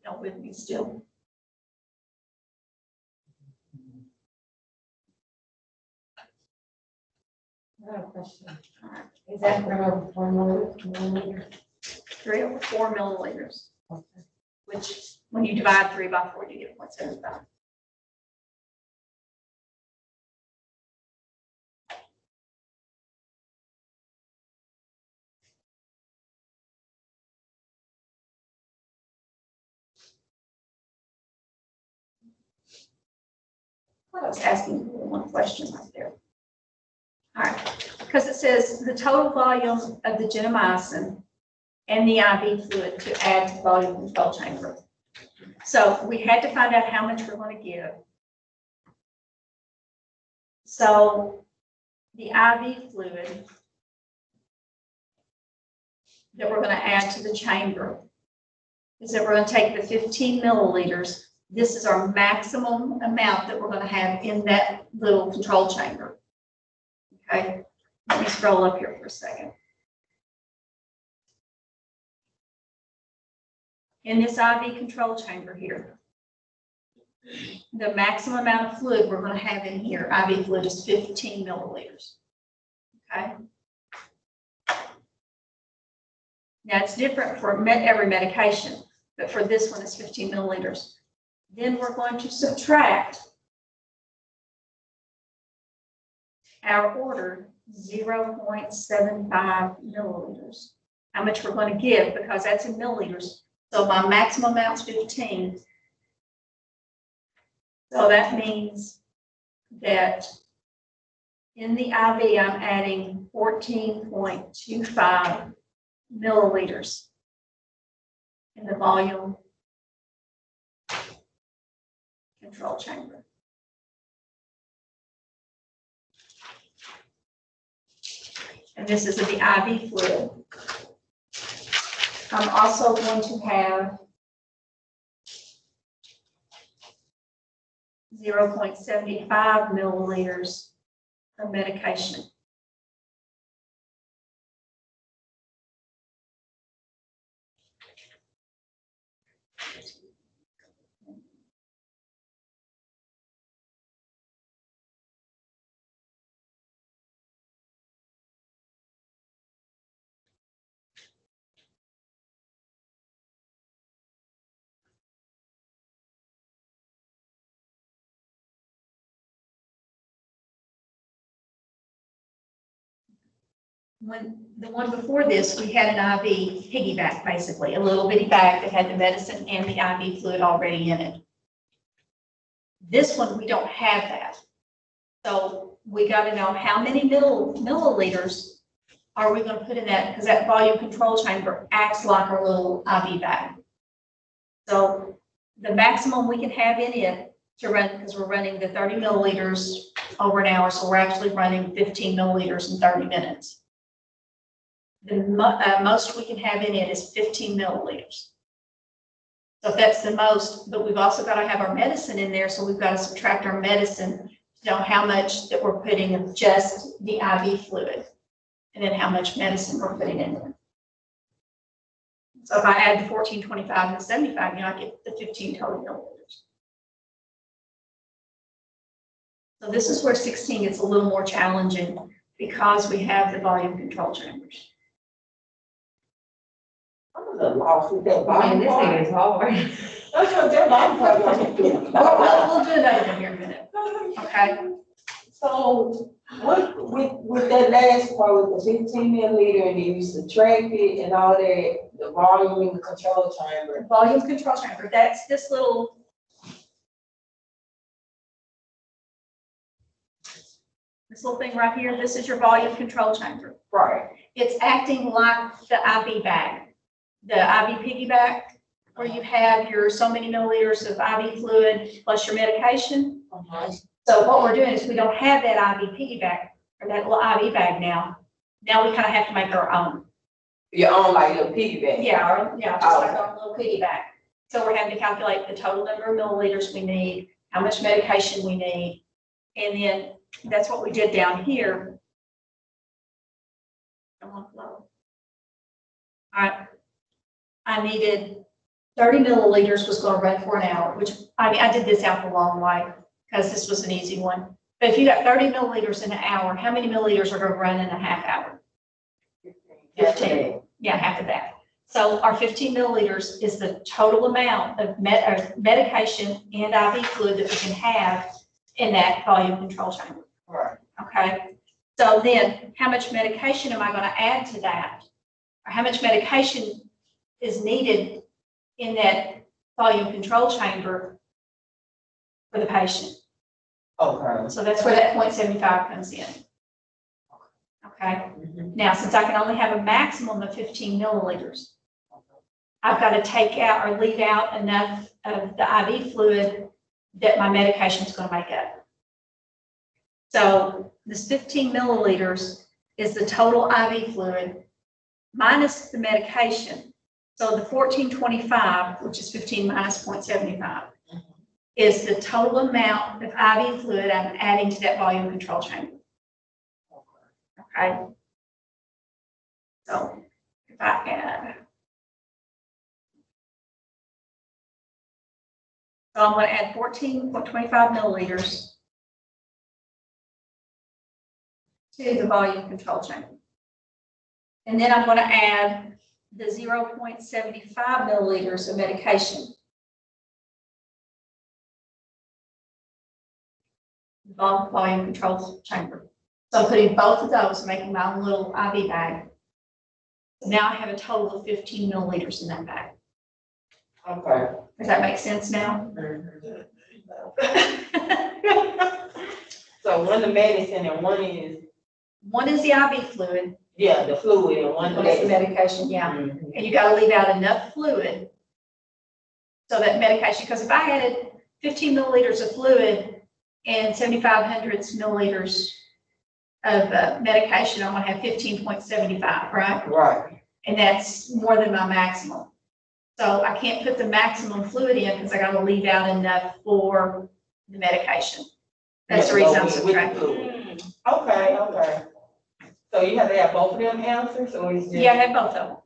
Y'all with me still? I have a question. All right. Is that for over 4 milliliters? 3/4 milliliters, Okay. which when you divide 3 by 4, you get 0.75. I was asking one question right there. All right, because it says the total volume of the gentamicin and the IV fluid to add to the volume control chamber. So we had to find out how much we're going to give. So the IV fluid that we're going to add to the chamber is that we're going to take the 15 milliliters. This is our maximum amount that we're going to have in that little control chamber. Okay, let me scroll up here for a second. In this IV control chamber here, the maximum amount of fluid we're going to have in here, IV fluid, is 15 milliliters. Okay. Now it's different for every medication, but for this one it's 15 milliliters. Then we're going to subtract our ordered 0.75 milliliters. How much we're going to give, because that's in milliliters. So my maximum amount is 15. So that means that in the IV, I'm adding 14.25 milliliters in the volume control chamber. And this is the IV fluid. I'm also going to have 0.75 milliliters of medication. When the one before this, we had an IV piggyback, basically, a little bitty bag that had the medicine and the IV fluid already in it. This one, we don't have that. So we got to know how many milliliters are we going to put in that, because that volume control chamber acts like our little IV bag. So the maximum we can have in it to run, because we're running the 30 milliliters over an hour, so we're actually running 15 milliliters in 30 minutes. The most we can have in it is 15 milliliters. So if that's the most, but we've also got to have our medicine in there, so we've got to subtract our medicine to know how much that we're putting of just the IV fluid, and then how much medicine we're putting in there. So if I add the 14.25 and the 75, I get the 15 total milliliters. So this is where 16 gets a little more challenging, because we have the volume control chambers. I'm a little lost with that Man, bottom this part. thing is hard. That's what that bottom part was. We'll do another one here in a minute, okay? So, what, with that last part, with the 15 milliliter, and then you subtract it and all that, the volume in the control chamber. Volume control chamber, that's this little. This little thing right here, this is your volume control chamber. Right. It's acting like the IV bag, the IV piggyback, where you have your so many milliliters of IV fluid plus your medication. So what we're doing is we don't have that IV piggyback or that little IV bag now. Now we kind of have to make our own. Your own like little piggy bank. Yeah, just like our little piggyback. So we're having to calculate the total number of milliliters we need, how much medication we need. And then that's what we did down here. Come on, flow. All right. I needed 30 milliliters was going to run for an hour, which I did this out the long way because this was an easy one. But if you got 30 milliliters in an hour, how many milliliters are going to run in a half hour? 15. Yeah, half of that. So our 15 milliliters is the total amount of medication and IV fluid that we can have in that volume control chamber. Right. Okay. So then how much medication am I going to add to that? Or how much medication is needed in that volume control chamber for the patient? Okay. So that's where that 0.75 comes in. Okay. Now, since I can only have a maximum of 15 milliliters, I've got to take out or leave out enough of the IV fluid that my medication is going to make up. So this 15 milliliters is the total IV fluid minus the medication. So the 1425, which is 15 minus 0.75, is the total amount of IV fluid I'm adding to that volume control chamber. Okay. So if I add, so I'm going to add 14.25 milliliters to the volume control chamber. And then I'm going to add the 0.75 milliliters of medication. Volume control chamber. So I'm putting both of those, making my own little IV bag. Now I have a total of 15 milliliters in that bag. Okay. Does that make sense now? So one the medicine and one is, One is the IV fluid, yeah, the fluid and one one is the medicine. medication, yeah. Mhm. And you gotta leave out enough fluid so that medication, because if I added 15 milliliters of fluid and 7,500 milliliters of medication, I'm gonna have 15.75, right? Right. And that's more than my maximum. So I can't put the maximum fluid in because I gotta leave out enough for the medication. That's the reason I'm subtracting. Okay, okay. So you have to have both of them answers or is it? Yeah, I have both of them.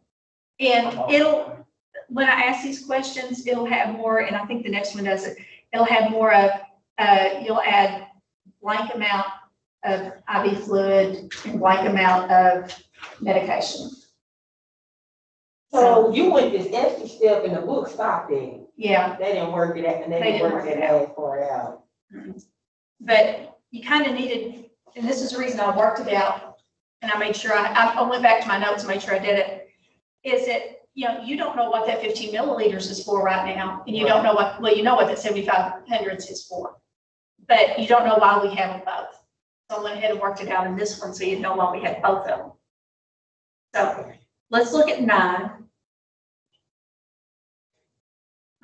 And it'll, when I ask these questions, it'll have more, and I think the next one does it, it'll have more of, you'll add blank amount of IV fluid and blank amount of medication. So you went this extra step and the book stopped it. Yeah, They didn't work it out and they didn't work it last part out. but you kind of needed, and this is the reason I worked it out, and I made sure, I went back to my notes and made sure I did it, is that, you don't know what that 15 milliliters is for right now, and you don't know what, well, you know what that 7,500 is for, but you don't know why we have them both. So I went ahead and worked it out in this one, so you know why we have both of them. So let's look at 9.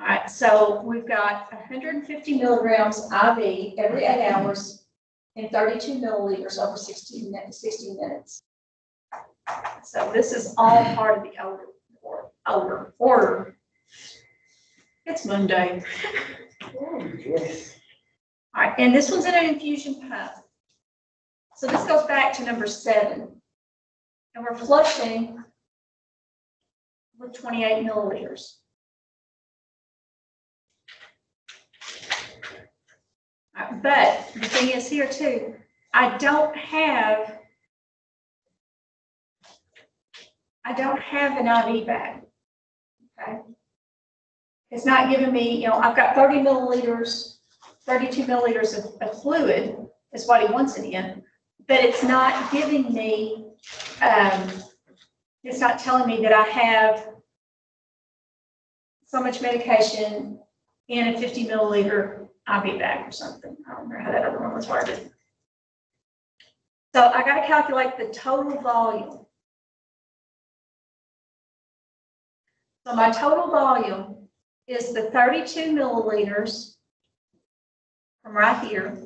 All right, so we've got 150 milligrams IV every 8 hours and 32 milliliters over 16 minutes. So this is all part of the order. It's Monday. Yes. All right, and this one's in an infusion pump. So this goes back to number 7. And we're flushing with 28 milliliters. But the thing is here too, I don't have an IV bag. Okay. It's not giving me, I've got 30 milliliters, 32 milliliters of fluid is what he wants it in, but it's not giving me, it's not telling me that I have so much medication in a 50 milliliter IV bag or something. I don't remember how that other one was worded. So I gotta calculate the total volume. So my total volume is the 32 milliliters from right here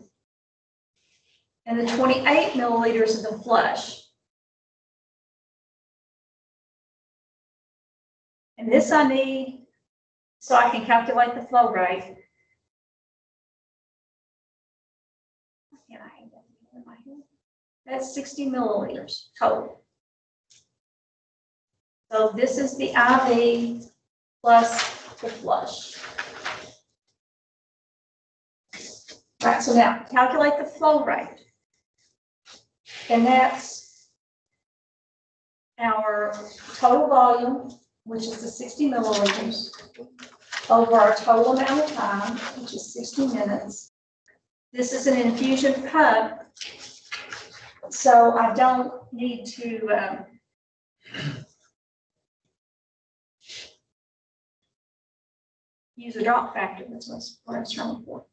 and the 28 milliliters of the flush. And this I need so I can calculate the flow rate. Can I hang that in my head? That's 60 milliliters total. So this is the IV plus the flush. Right, so now calculate the flow rate. And that's our total volume, which is the 60 milliliters, over our total amount of time, which is 60 minutes. This is an infusion pump, so I don't need to use a drop factor. That's what I was trying for.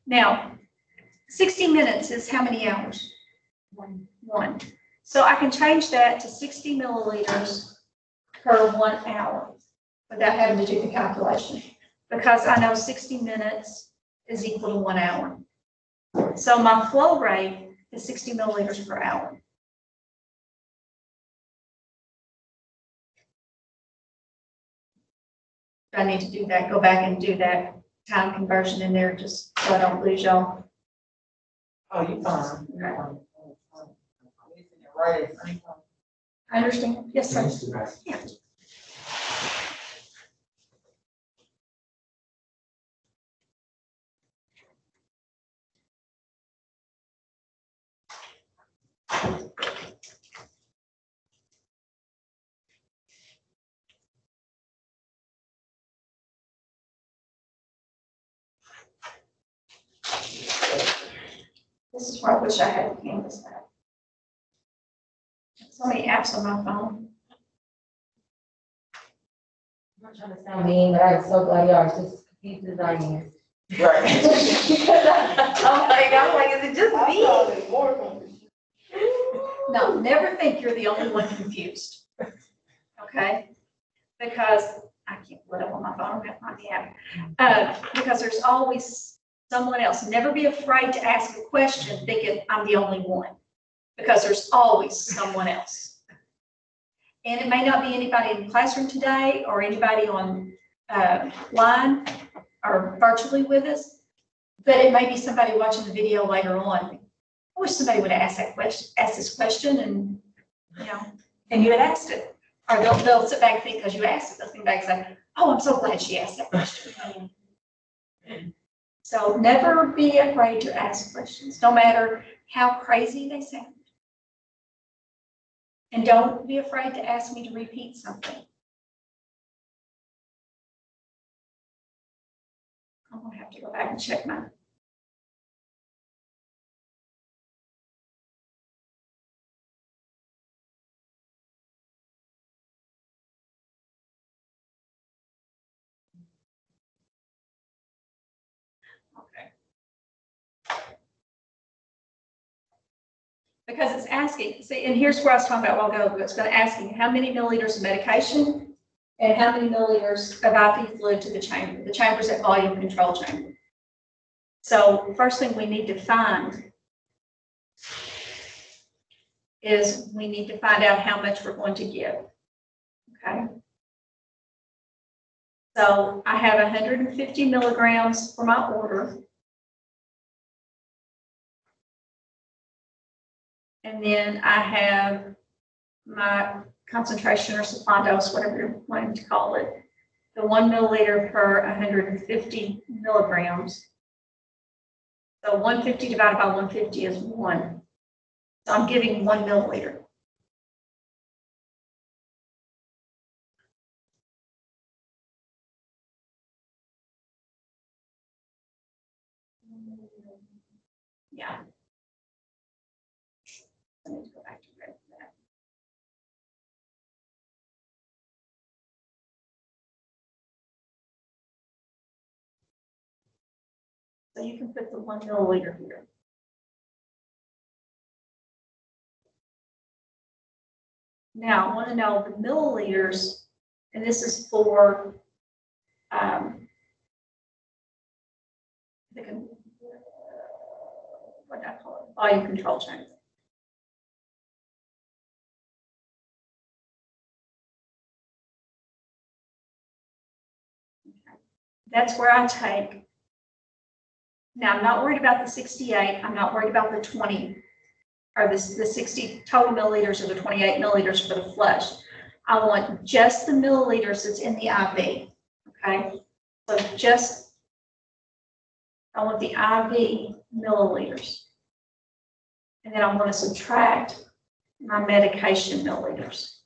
Now, 60 minutes is how many hours? One. So I can change that to 60 milliliters per 1 hour without having to do the calculation, because I know 60 minutes is equal to 1 hour. So my flow rate is 60 milliliters per hour. I need to do that, go back and do that time conversion in there just so I don't lose y'all. Oh, you fine. Okay. Right at the same time. I understand. Yes, sir. Yeah. This is where I wish I had the Canvas app. So many apps on my phone. I'm not trying to sound mean, but I'm so glad y'all are just confused as I am. Right. I'm like, is it just me? No, never think you're the only one confused. Okay? Because I can't put it up on my phone, I have my app. Because there's always someone else. Never be afraid to ask a question thinking I'm the only one, because there's always someone else. And it may not be anybody in the classroom today or anybody on line or virtually with us, but it may be somebody watching the video later on. I wish somebody would ask this question, and and you had asked it. Or they'll sit back and think because you asked it, they'll think back and say, oh, I'm so glad she asked that question. So never be afraid to ask questions, no matter how crazy they sound. And don't be afraid to ask me to repeat something. I'm gonna have to go back and check mine. Okay. Because it's asking, see, and here's where I was talking about a while ago, it's going to ask you how many milliliters of medication and how many milliliters of IV fluid to the chamber. The chamber's at volume control chamber. So first thing we need to find is we need to find out how much we're going to give. Okay. So I have 150 milligrams for my order. And then I have my concentration or supply dose, whatever you're wanting to call it, the 1 milliliter per 150 milligrams. So 150 divided by 150 is 1. So I'm giving 1 milliliter. Yeah. I need to go back to that. So you can put the 1 milliliter here. Now, I want to know the milliliters, and this is for, what do I call it, volume control chamber. That's where I take. Now, I'm not worried about the 68. I'm not worried about the 20, or the 60 total milliliters or the 28 milliliters for the flush. I want just the milliliters that's in the IV, okay? So just, I want the IV milliliters. And then I'm going to subtract my medication milliliters.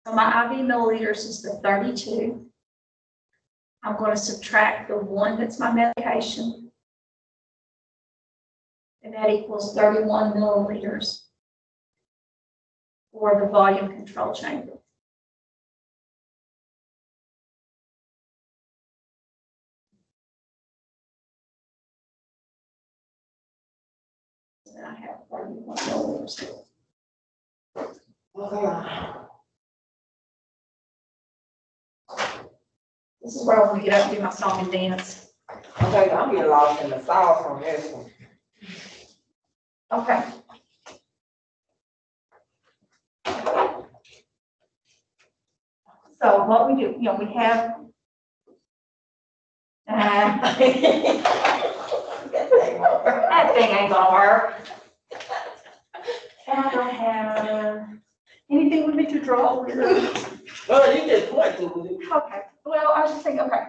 So my IV milliliters is the 32. I'm going to subtract the 1 that's my medication. And that equals 31 milliliters for the volume control chamber. So then I have 31 milliliters. This is where I want to get up and do my song and dance. Okay, I'm getting lost in the sauce on this one. Okay. So what we do, we have. That thing ain't gonna work. And I don't have anything with me to draw with. Well, you just point to it. Okay, well, I was just thinking, okay,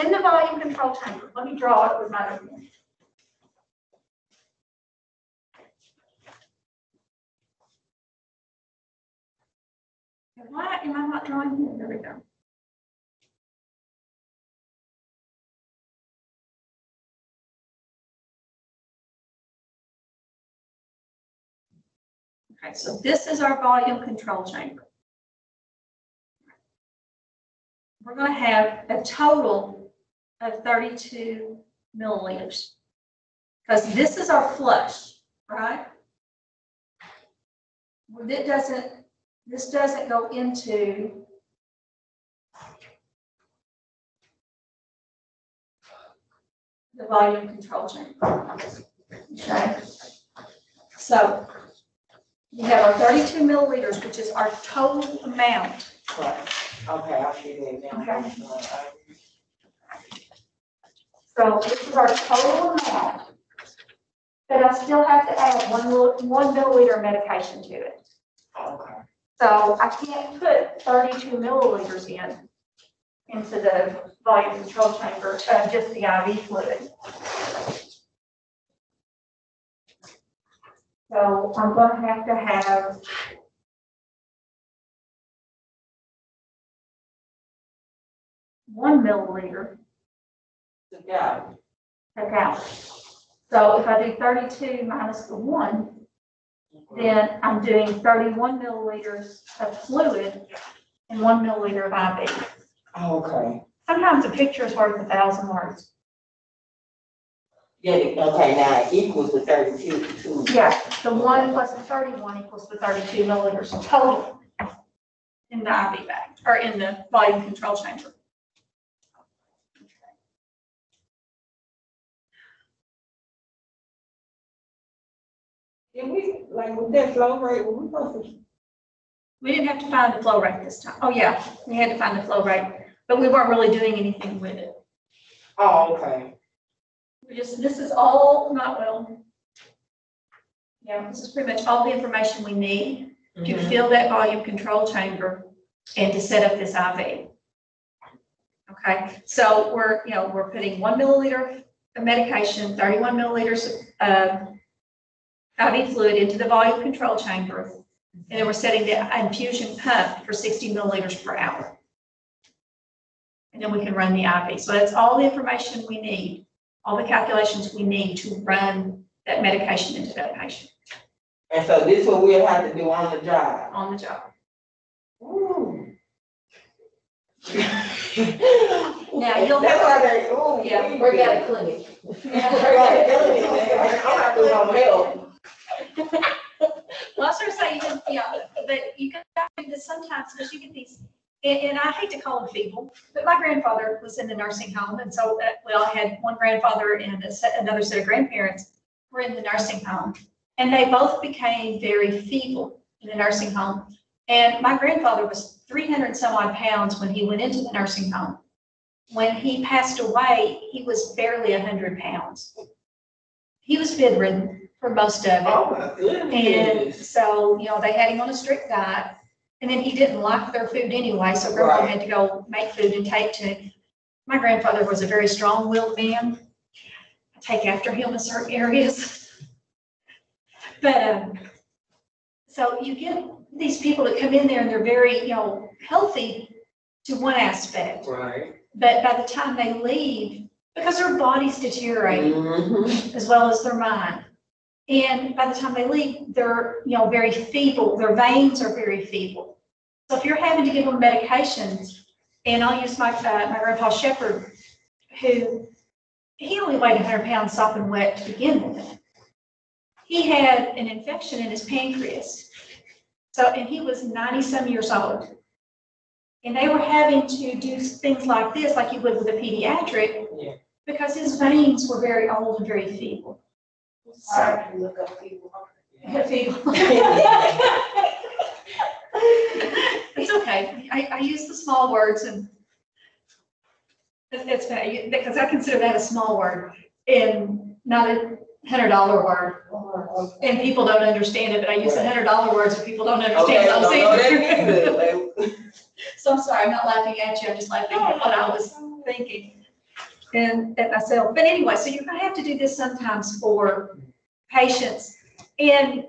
in the volume control chamber, let me draw it with my other pen. Why am I not drawing here? There we go. Okay, so this is our volume control chamber. We're going to have a total of 32 milliliters because this is our flush, right? Well, this doesn't go into the volume control chamber. Okay. So we have our 32 milliliters, which is our total amount. Right. Okay, I see that now. Okay. So this is our total amount, but I still have to add 1 milliliter medication to it. Okay. So I can't put 32 milliliters into the volume control chamber of just the IV fluid. So I'm going to have 1 milliliter Yeah. per gallon. So if I do 32 minus the 1, then I'm doing 31 milliliters of fluid and 1 milliliter of IV. Okay. Sometimes a picture is worth 1,000 words. Yeah, okay, now it equals the 32. Yeah, the 1 plus the 31 equals the 32 milliliters total in the IV bag, or in the volume control chamber. Did we, like, with that flow rate, were we supposed to? We didn't have to find the flow rate this time. Oh, yeah, we had to find the flow rate, but we weren't really doing anything with it. Oh, okay. This is all, not well. Yeah, this is pretty much all the information we need to fill that volume control chamber and to set up this IV. Okay, so we're putting 1 milliliter of medication, 31 milliliters of IV fluid into the volume control chamber, and then we're setting the infusion pump for 60 milliliters per hour. And then we can run the IV. So that's all the information we need, all the calculations we need to run that medication into that patient. And so this is what we'll have to do on the job. On the job. Ooh. Now, you'll That's why have, they, ooh. Yeah, Work at a clinic. I'm not doing no help. Well, I was gonna say, yeah, but you can do this sometimes because you get these, and I hate to call them feeble, but my grandfather was in the nursing home, and so, well, I had one grandfather and another set of grandparents were in the nursing home, and they both became very feeble in the nursing home. And my grandfather was 300 and some odd pounds when he went into the nursing home. When he passed away, he was barely 100 pounds. He was bedridden for most of it. Oh, my And goodness. so, they had him on a strict diet, and then he didn't like their food anyway, so grandma Right. had to go make food and take to him. My grandfather was a very strong-willed man. I take after him in certain areas. But, so you get these people that come in there and they're very, healthy to one aspect, Right. but by the time they leave, because their body's deteriorating, Mm-hmm. as well as their mind. And by the time they leave, they're, very feeble. Their veins are very feeble. So if you're having to give them medications, and I'll use my grandpa Shepherd, who, he only weighed 100 pounds sopping wet to begin with. He had an infection in his pancreas. So, and he was 90-some years old. And they were having to do things like this, like you would with a pediatric, Yeah. because his veins were very old and very feeble. Sorry to look up people. Feeble. It's okay. I use the small words and it's bad, because I consider that a small word and not a $100 word. And people don't understand it, but I use the $100 words and people don't understand those either. So I'm sorry, I'm not laughing at you, I'm just laughing at what I was thinking and at myself. But anyway, so you're gonna have to do this sometimes for patients. And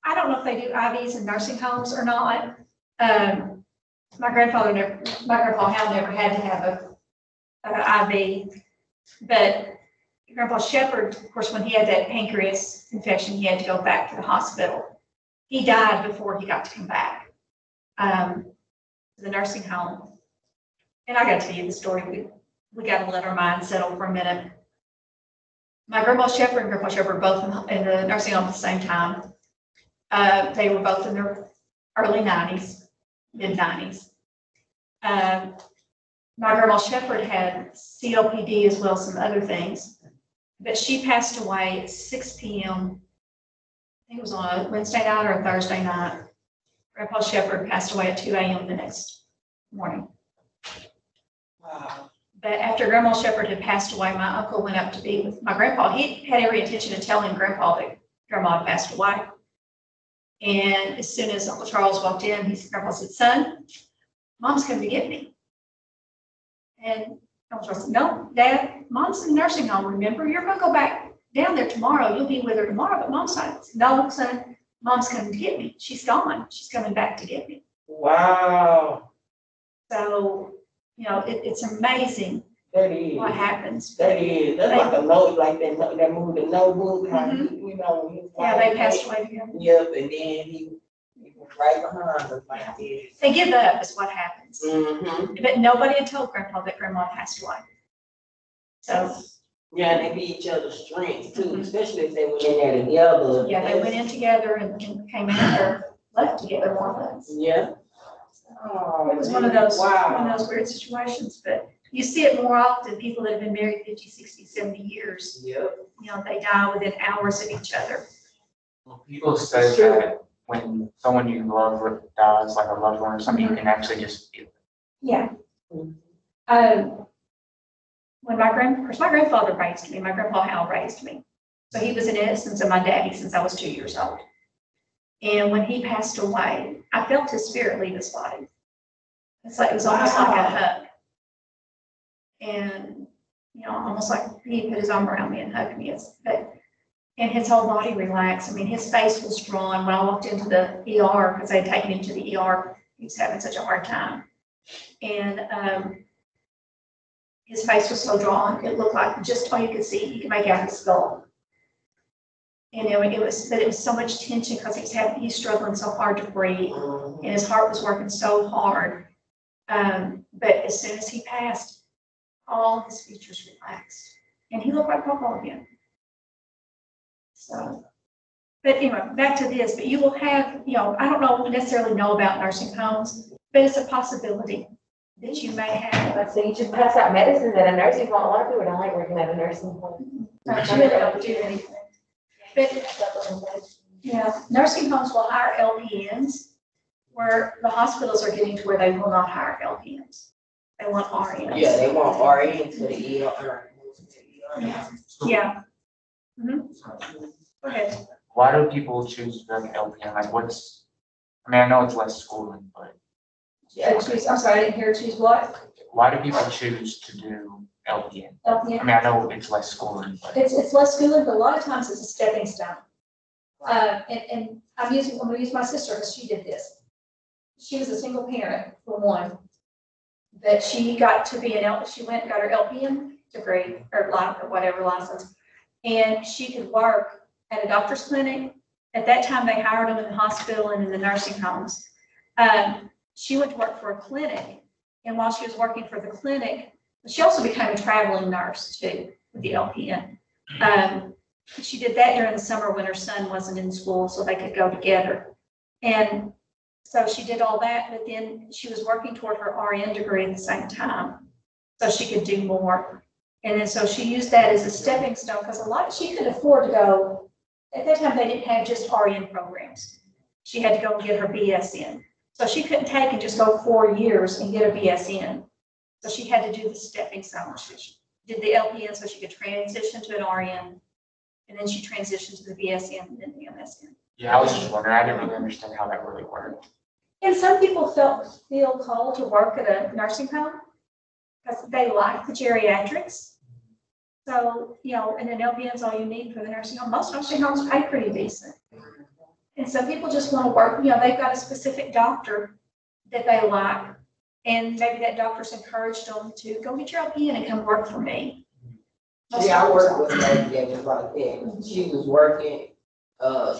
I don't know if they do IVs in nursing homes or not. My grandpa Hal never had to have an IV, but Grandpa Shepherd, of course, when he had that pancreas infection, he had to go back to the hospital. He died before he got to come back to the nursing home. And I got to tell you the story. We got to let our mind settle for a minute. My Grandpa Shepherd and Grandpa Shepherd both in the nursing home at the same time. They were both in their early 90s, mid-90s. My Grandma Shepherd had COPD as well as some other things, but she passed away at 6 p.m. I think it was on a Wednesday night or a Thursday night. Grandpa Shepherd passed away at 2 a.m. the next morning. Wow. But after Grandma Shepherd had passed away, my uncle went up to be with my grandpa. He had every intention of telling Grandpa that Grandma had passed away. And as soon as Uncle Charles walked in, Grandpa said, "Son, Mom's coming to get me." And Uncle Charles said, "No, Dad, Mom's in the nursing home. Remember, you're going to go back down there tomorrow. You'll be with her tomorrow, but Mom's not." "No, son, Mom's coming to get me. She's gone. She's coming back to get me." Wow. So, it's amazing That is. what happens. That is. That's like a note, like that movie, The Notebook. How he, when he was Yeah, they passed away together. Yep, and then he was right behind us like this. They give up is what happens. Mm-hmm. But nobody had told Grandpa that Grandma passed away. So, Yeah, and they be each other's strengths too, especially if they went in there together. yeah, they went in together and came out or left together more or less. Yeah. Oh, It was one of those Wow. weird situations, but you see it more often, people that have been married 50, 60, 70 years, Yep. they die within hours of each other. People say Sure. that when someone you love dies, like a loved one or something, you can actually just feel it. Yeah. Mhm. When my grandfather raised me, my grandpa Hal raised me. So he was in essence of my daddy since I was 2 years old. And when he passed away, I felt his spirit leave his body. It was almost like a hug. And, almost like he put his arm around me and hugged me. And his whole body relaxed. I mean, his face was drawn when I walked into the ER because they had taken him to the ER. He was having such a hard time. And his face was so drawn, it looked like just all you could see, you could make out his skull. And it was so much tension because he's struggling so hard to breathe, and his heart was working so hard. But as soon as he passed, all his features relaxed, and he looked like Papa again. So But anyway, back to this, but you will have, I don't necessarily know about nursing homes, but it's a possibility that you may have. Like, so you just pass out medicines at a nursing home. A lot of people don't like working at a nursing home. But you really don't do anything. But, yeah, nursing homes will hire LPNs, where the hospitals are getting to where they will not hire LPNs. They want RNs. Yeah, they want RN to the ER. Yeah. Mhm. Go ahead. Why do people choose like LPN? Like I mean, I know it's less schooling, but I'm sorry, I didn't hear choose what? why do people choose to do LPN? I LPN. mean, I know it's less schooling, but It's less schooling, but a lot of times it's a stepping stone. And I'm gonna use my sister because she did this. She was a single parent for one, but she got to be she went and got her LPN degree or whatever license. And she could work at a doctor's clinic. At that time, they hired them in the hospital and in the nursing homes. She went to work for a clinic. And while she was working for the clinic, she also became a traveling nurse too, with the LPN. She did that during the summer when her son wasn't in school, so they could go together. And so she did all that, but then she was working toward her RN degree at the same time, so she could do more. And then so she used that as a stepping stone because she could afford to go. At that time, they didn't have just RN programs. She had to go and get her BSN. So she couldn't take and just go 4 years and get a BSN. So she had to do the stepping stone. She did the LPN so she could transition to an RN. And then she transitioned to the BSN and then the MSN. yeah, I was just wondering. I didn't really understand how that really worked. And some people feel called to work at a nursing home because they like the geriatrics. So, and an LPN is all you need for the nursing home. Most nursing homes pay pretty decent. And some people just want to work, they've got a specific doctor that they like. And maybe that doctor's encouraged them to go get your LPN and come work for me. Yeah, I worked with a lady that was like that. She was working,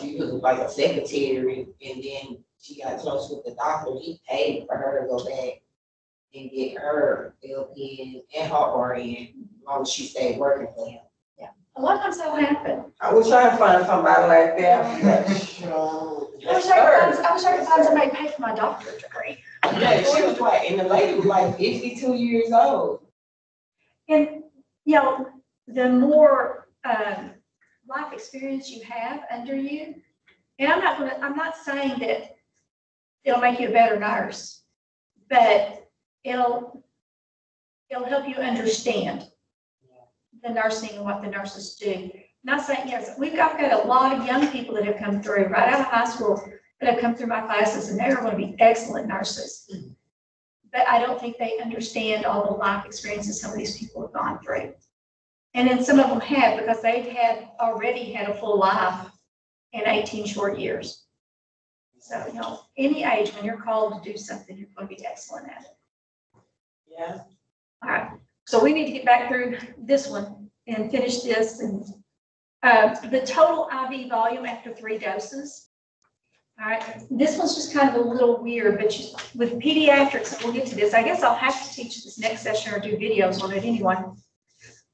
she was like a secretary, and then she got close with the doctor. He paid for her to go back and get her LPN and her RN, as long as she stayed working for him. A lot of times that'll happen. I was trying to find somebody like that. I wish I could find somebody to pay for my doctorate degree. Yeah, she was like, and the lady was like 52 years old. And, the more life experience you have under you, and I'm not saying that it'll make you a better nurse, but it'll help you understand the nursing and what the nurses do. Not saying, I've got a lot of young people that have come through right out of high school that have come through my classes, and they're going to be excellent nurses. But I don't think they understand all the life experiences some of these people have gone through. And then some of them have, because they've already had a full life in 18 short years. So, any age when you're called to do something, you're going to be excellent at it. Yeah. All right. So we need to get back through this one and finish this. And the total IV volume after 3 doses. All right. This one's just kind of a little weird, but with pediatrics, and we'll get to this. I guess I'll have to teach this next session or do videos on it anyway.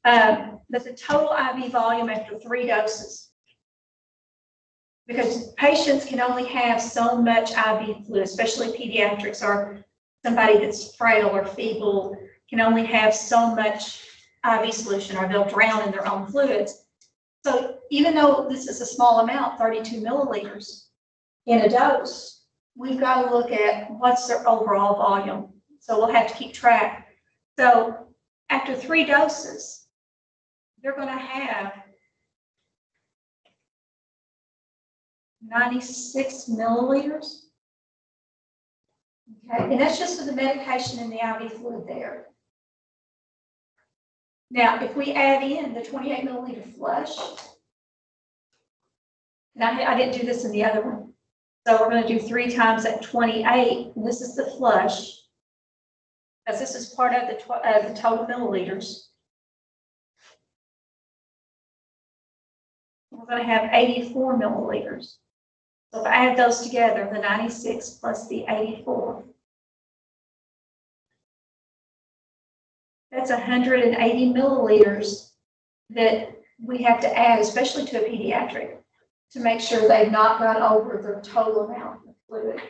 But the total IV volume after 3 doses. Because patients can only have so much IV fluid, especially pediatrics or somebody that's frail or feeble can only have so much IV solution or they'll drown in their own fluids. So even though this is a small amount, 32 milliliters in a dose, we've got to look at what's their overall volume. So we'll have to keep track. So after 3 doses, they're going to have 96 milliliters. Okay, and that's just for the medication and the IV fluid there. Now, if we add in the 28 milliliter flush, and I didn't do this in the other one, so we're going to do 3 times at 28, and this is the flush, because this is part of the total milliliters. We're going to have 84 milliliters. So if I add those together, the 96 plus the 84, that's 180 milliliters that we have to add, especially to a pediatric. to make sure they've not gone over their total amount of fluid.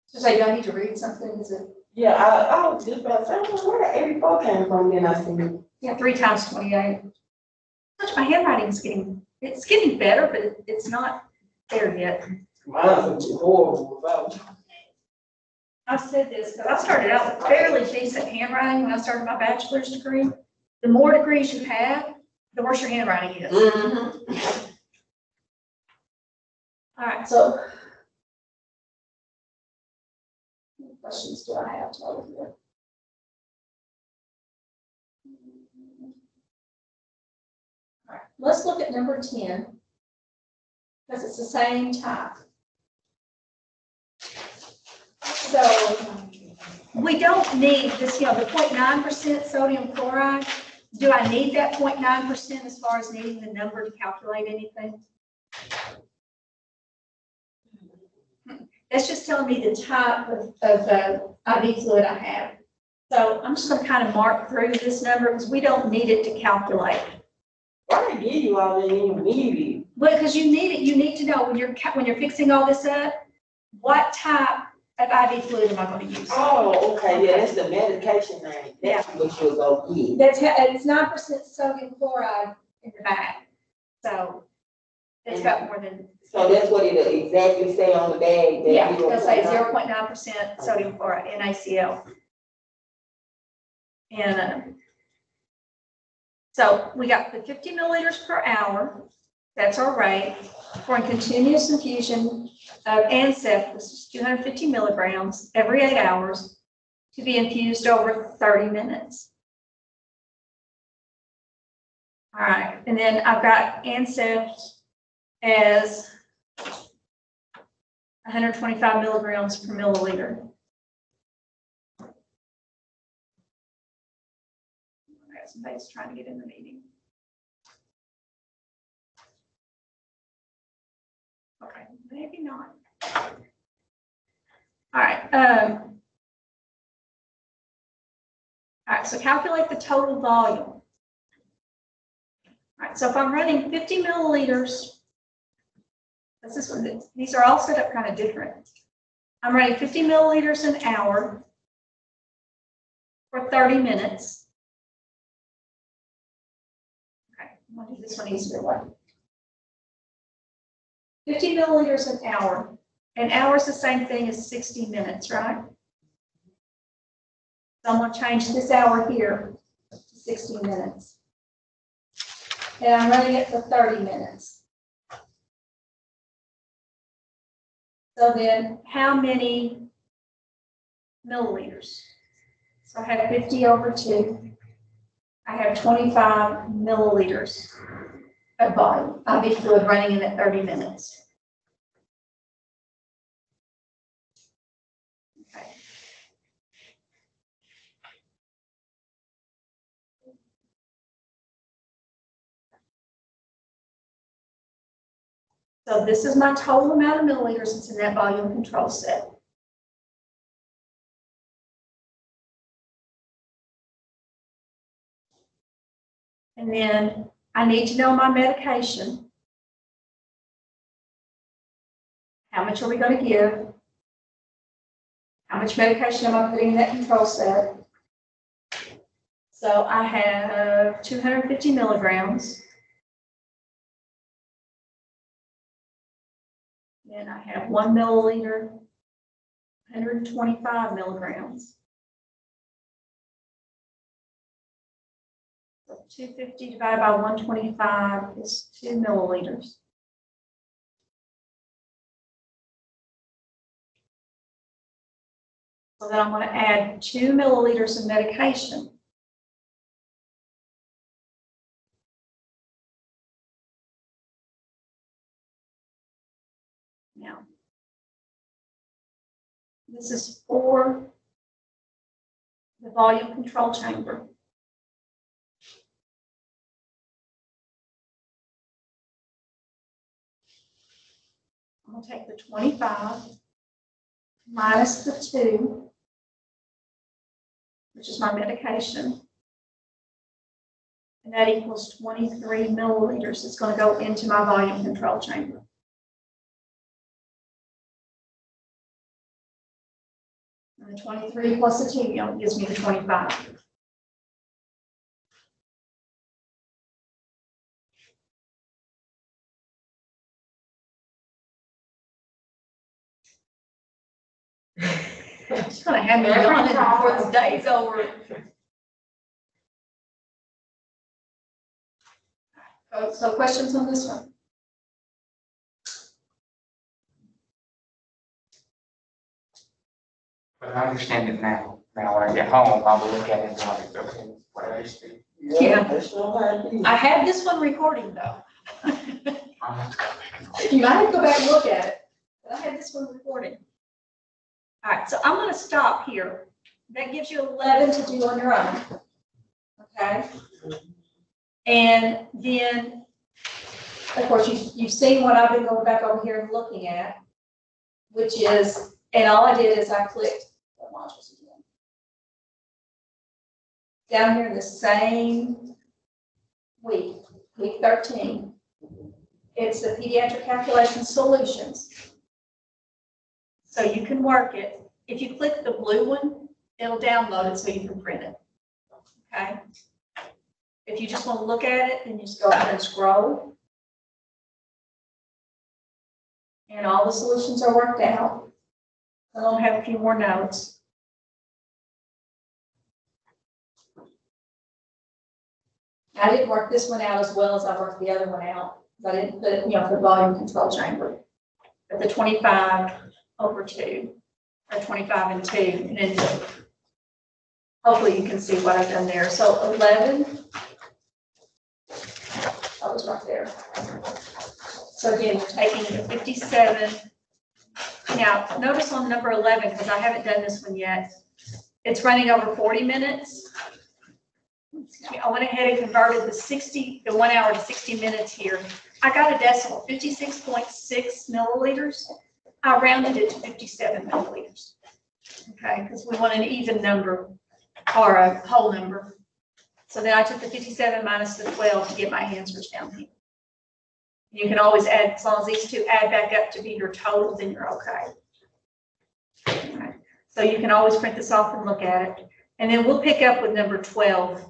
So say, do I need to read something? Is it, Yeah, I was just about to say, I don't know where the 84 came from, then I seen. yeah, 3 times 28. Gosh, my handwriting's it's getting better, but it's not there yet. Mine's horrible, about. I said this, because I started out with fairly decent handwriting when I started my bachelor's degree. The more degrees you have, the worse your handwriting is. Mm-hmm. All right, so. What questions do I have total here? All right, let's look at number 10, because it's the same type. So we don't need this, the 0.9% sodium chloride. Do I need that 0.9% as far as needing the number to calculate anything? That's just telling me the type of IV fluid I have. So I'm just going to kind of mark through this number because we don't need it to calculate. Why they give you all that you need it? Well, because you need it. You need to know when you're fixing all this up, what type of IV fluid am I going to use? Oh, okay, yeah, that's the medication name. That's what you'll go get. It's 9% sodium chloride in the bag. So it's got more than. So that's what it'll exactly say on the bag. That Yeah, you it'll say don't put 0.9% sodium chloride, NaCl. And so we got the 50 milliliters per hour. That's our rate for a continuous infusion of Ancef. This is 250 milligrams every 8 hours to be infused over 30 minutes. All right, and then I've got Ancef as 125 milligrams per milliliter. Somebody's trying to get in the meeting. Okay, maybe not. All right. All right, so calculate the total volume. All right, so if I'm running 50 milliliters, these are all set up kind of different. I'm running 50 milliliters an hour for 30 minutes. Okay, I'll do this one easier one. 50 milliliters an hour. An hour is the same thing as 60 minutes, right? So I'm going to change this hour here to 60 minutes. And I'm running it for 30 minutes. So then how many milliliters? So I have 50 over 2. I have 25 milliliters of volume, IV fluid running in at 30 minutes. Okay. So this is my total amount of milliliters that's in that volume control set. And then I need to know my medication. How much are we going to give? How much medication am I putting in that control set? So I have 250 milligrams. Then I have 1 milliliter, 125 milligrams. So 250 divided by 125 is 2 milliliters. So then I'm going to add 2 milliliters of medication. Now, this is for the volume control chamber. I'm going to take the 25 minus the 2, which is my medication. And that equals 23 milliliters. It's going to go into my volume control chamber. And the 23 plus the 2 gives me the 25. She's gonna have me yawning before this day's over. So questions on this one? But I understand it now. Now when I get home, I will look at it and be like, okay, what I used to. Yeah. That's all I do. I have this one recording though. I'll have to go back and look. You might have to go back and look at it, but I have this one recording. All right, so I'm gonna stop here. That gives you 11 to do on your own. Okay? And then, of course, you've seen what I've been going back over here and looking at, which is, and all I did is I clicked the modules again. Down here in the same week 13, it's the pediatric calculation solutions. So you can work it. If you click the blue one, it'll download it so you can print it. Okay? If you just want to look at it, then you just go ahead and scroll. And all the solutions are worked out. I'll have a few more notes. I didn't work this one out as well as I worked the other one out. I didn't put it, for the volume control chamber. But the 25/2, or 25 and 2, and then hopefully you can see what I've done there. So 11, I was right there. So again, we're taking the 57. Now, notice on number 11, because I haven't done this one yet, it's running over 40 minutes. I went ahead and converted the 1 hour to 60 minutes here. I got a decimal, 56.6 milliliters. I rounded it to 57 milliliters. Okay, because we want an even number or a whole number. So then I took the 57 minus the 12 to get my answers down here. You can always add, as long as these two add back up to be your total, then you're okay. Okay. So you can always print this off and look at it. And then we'll pick up with number 12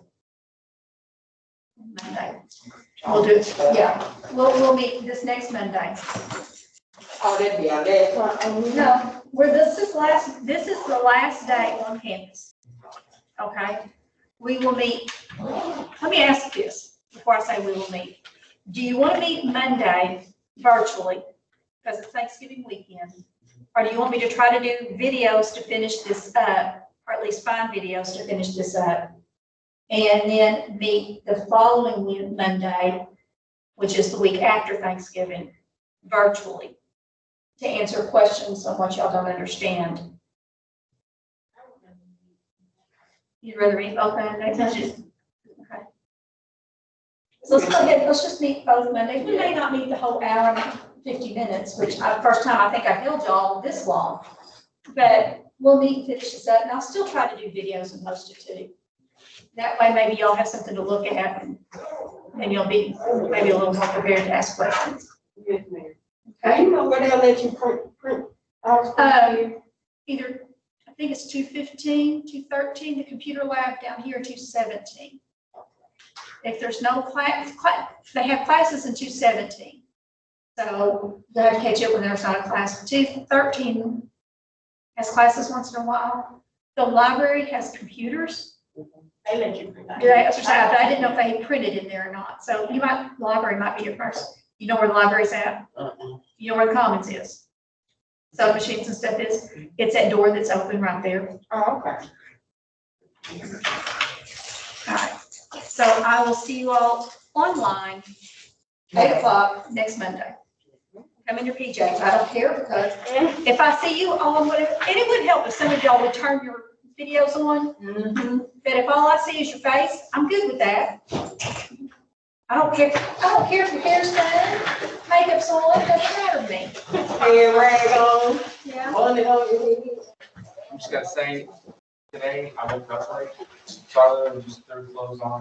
Monday. We'll do it, yeah. We'll meet this next Monday. Oh, that'd be our last one. No, this is the last day on campus. Okay? We will meet, let me ask this before I say we will meet. Do you want to meet Monday virtually, because it's Thanksgiving weekend? Or do you want me to try to do videos to finish this up, or at least find videos to finish this up? And then meet the following Monday, which is the week after Thanksgiving, virtually, to answer questions on what y'all don't understand. You'd rather meet both Mondays? Okay. So let's go ahead, let's just meet both Mondays. We may not meet the whole hour and 50 minutes, which first time I think I held y'all this long. But we'll meet and finish this up, and I'll still try to do videos and post it too. That way maybe y'all have something to look at, and you'll be maybe a little more prepared to ask questions. Yes, ma'am. Okay? You know where they'll let you print Either, I think it's 215, 213, the computer lab down here, 217. If there's no class, they have classes in 217. So you'll have to catch up when there's not a class. 213 has classes once in a while. The library has computers. They let you print out. Do they exercise? But I didn't know if they had printed in there or not. So the library might be your first. You know where the library's at? You know where the commons is? So machines and stuff is. It's that door that's open right there. Oh, okay. All right. So I will see you all online, 8 o'clock next Monday. Come in your PJs. I don't care, because if I see you on whatever, and it would help if some of y'all would turn your videos on. But if all I see is your face, I'm good with that. I don't care if your hair's done, makeup's on, it doesn't matter to me. Hair rag on, Yeah. on it on your head. I'm just gonna say, today I woke up late, Charlotte just threw clothes on.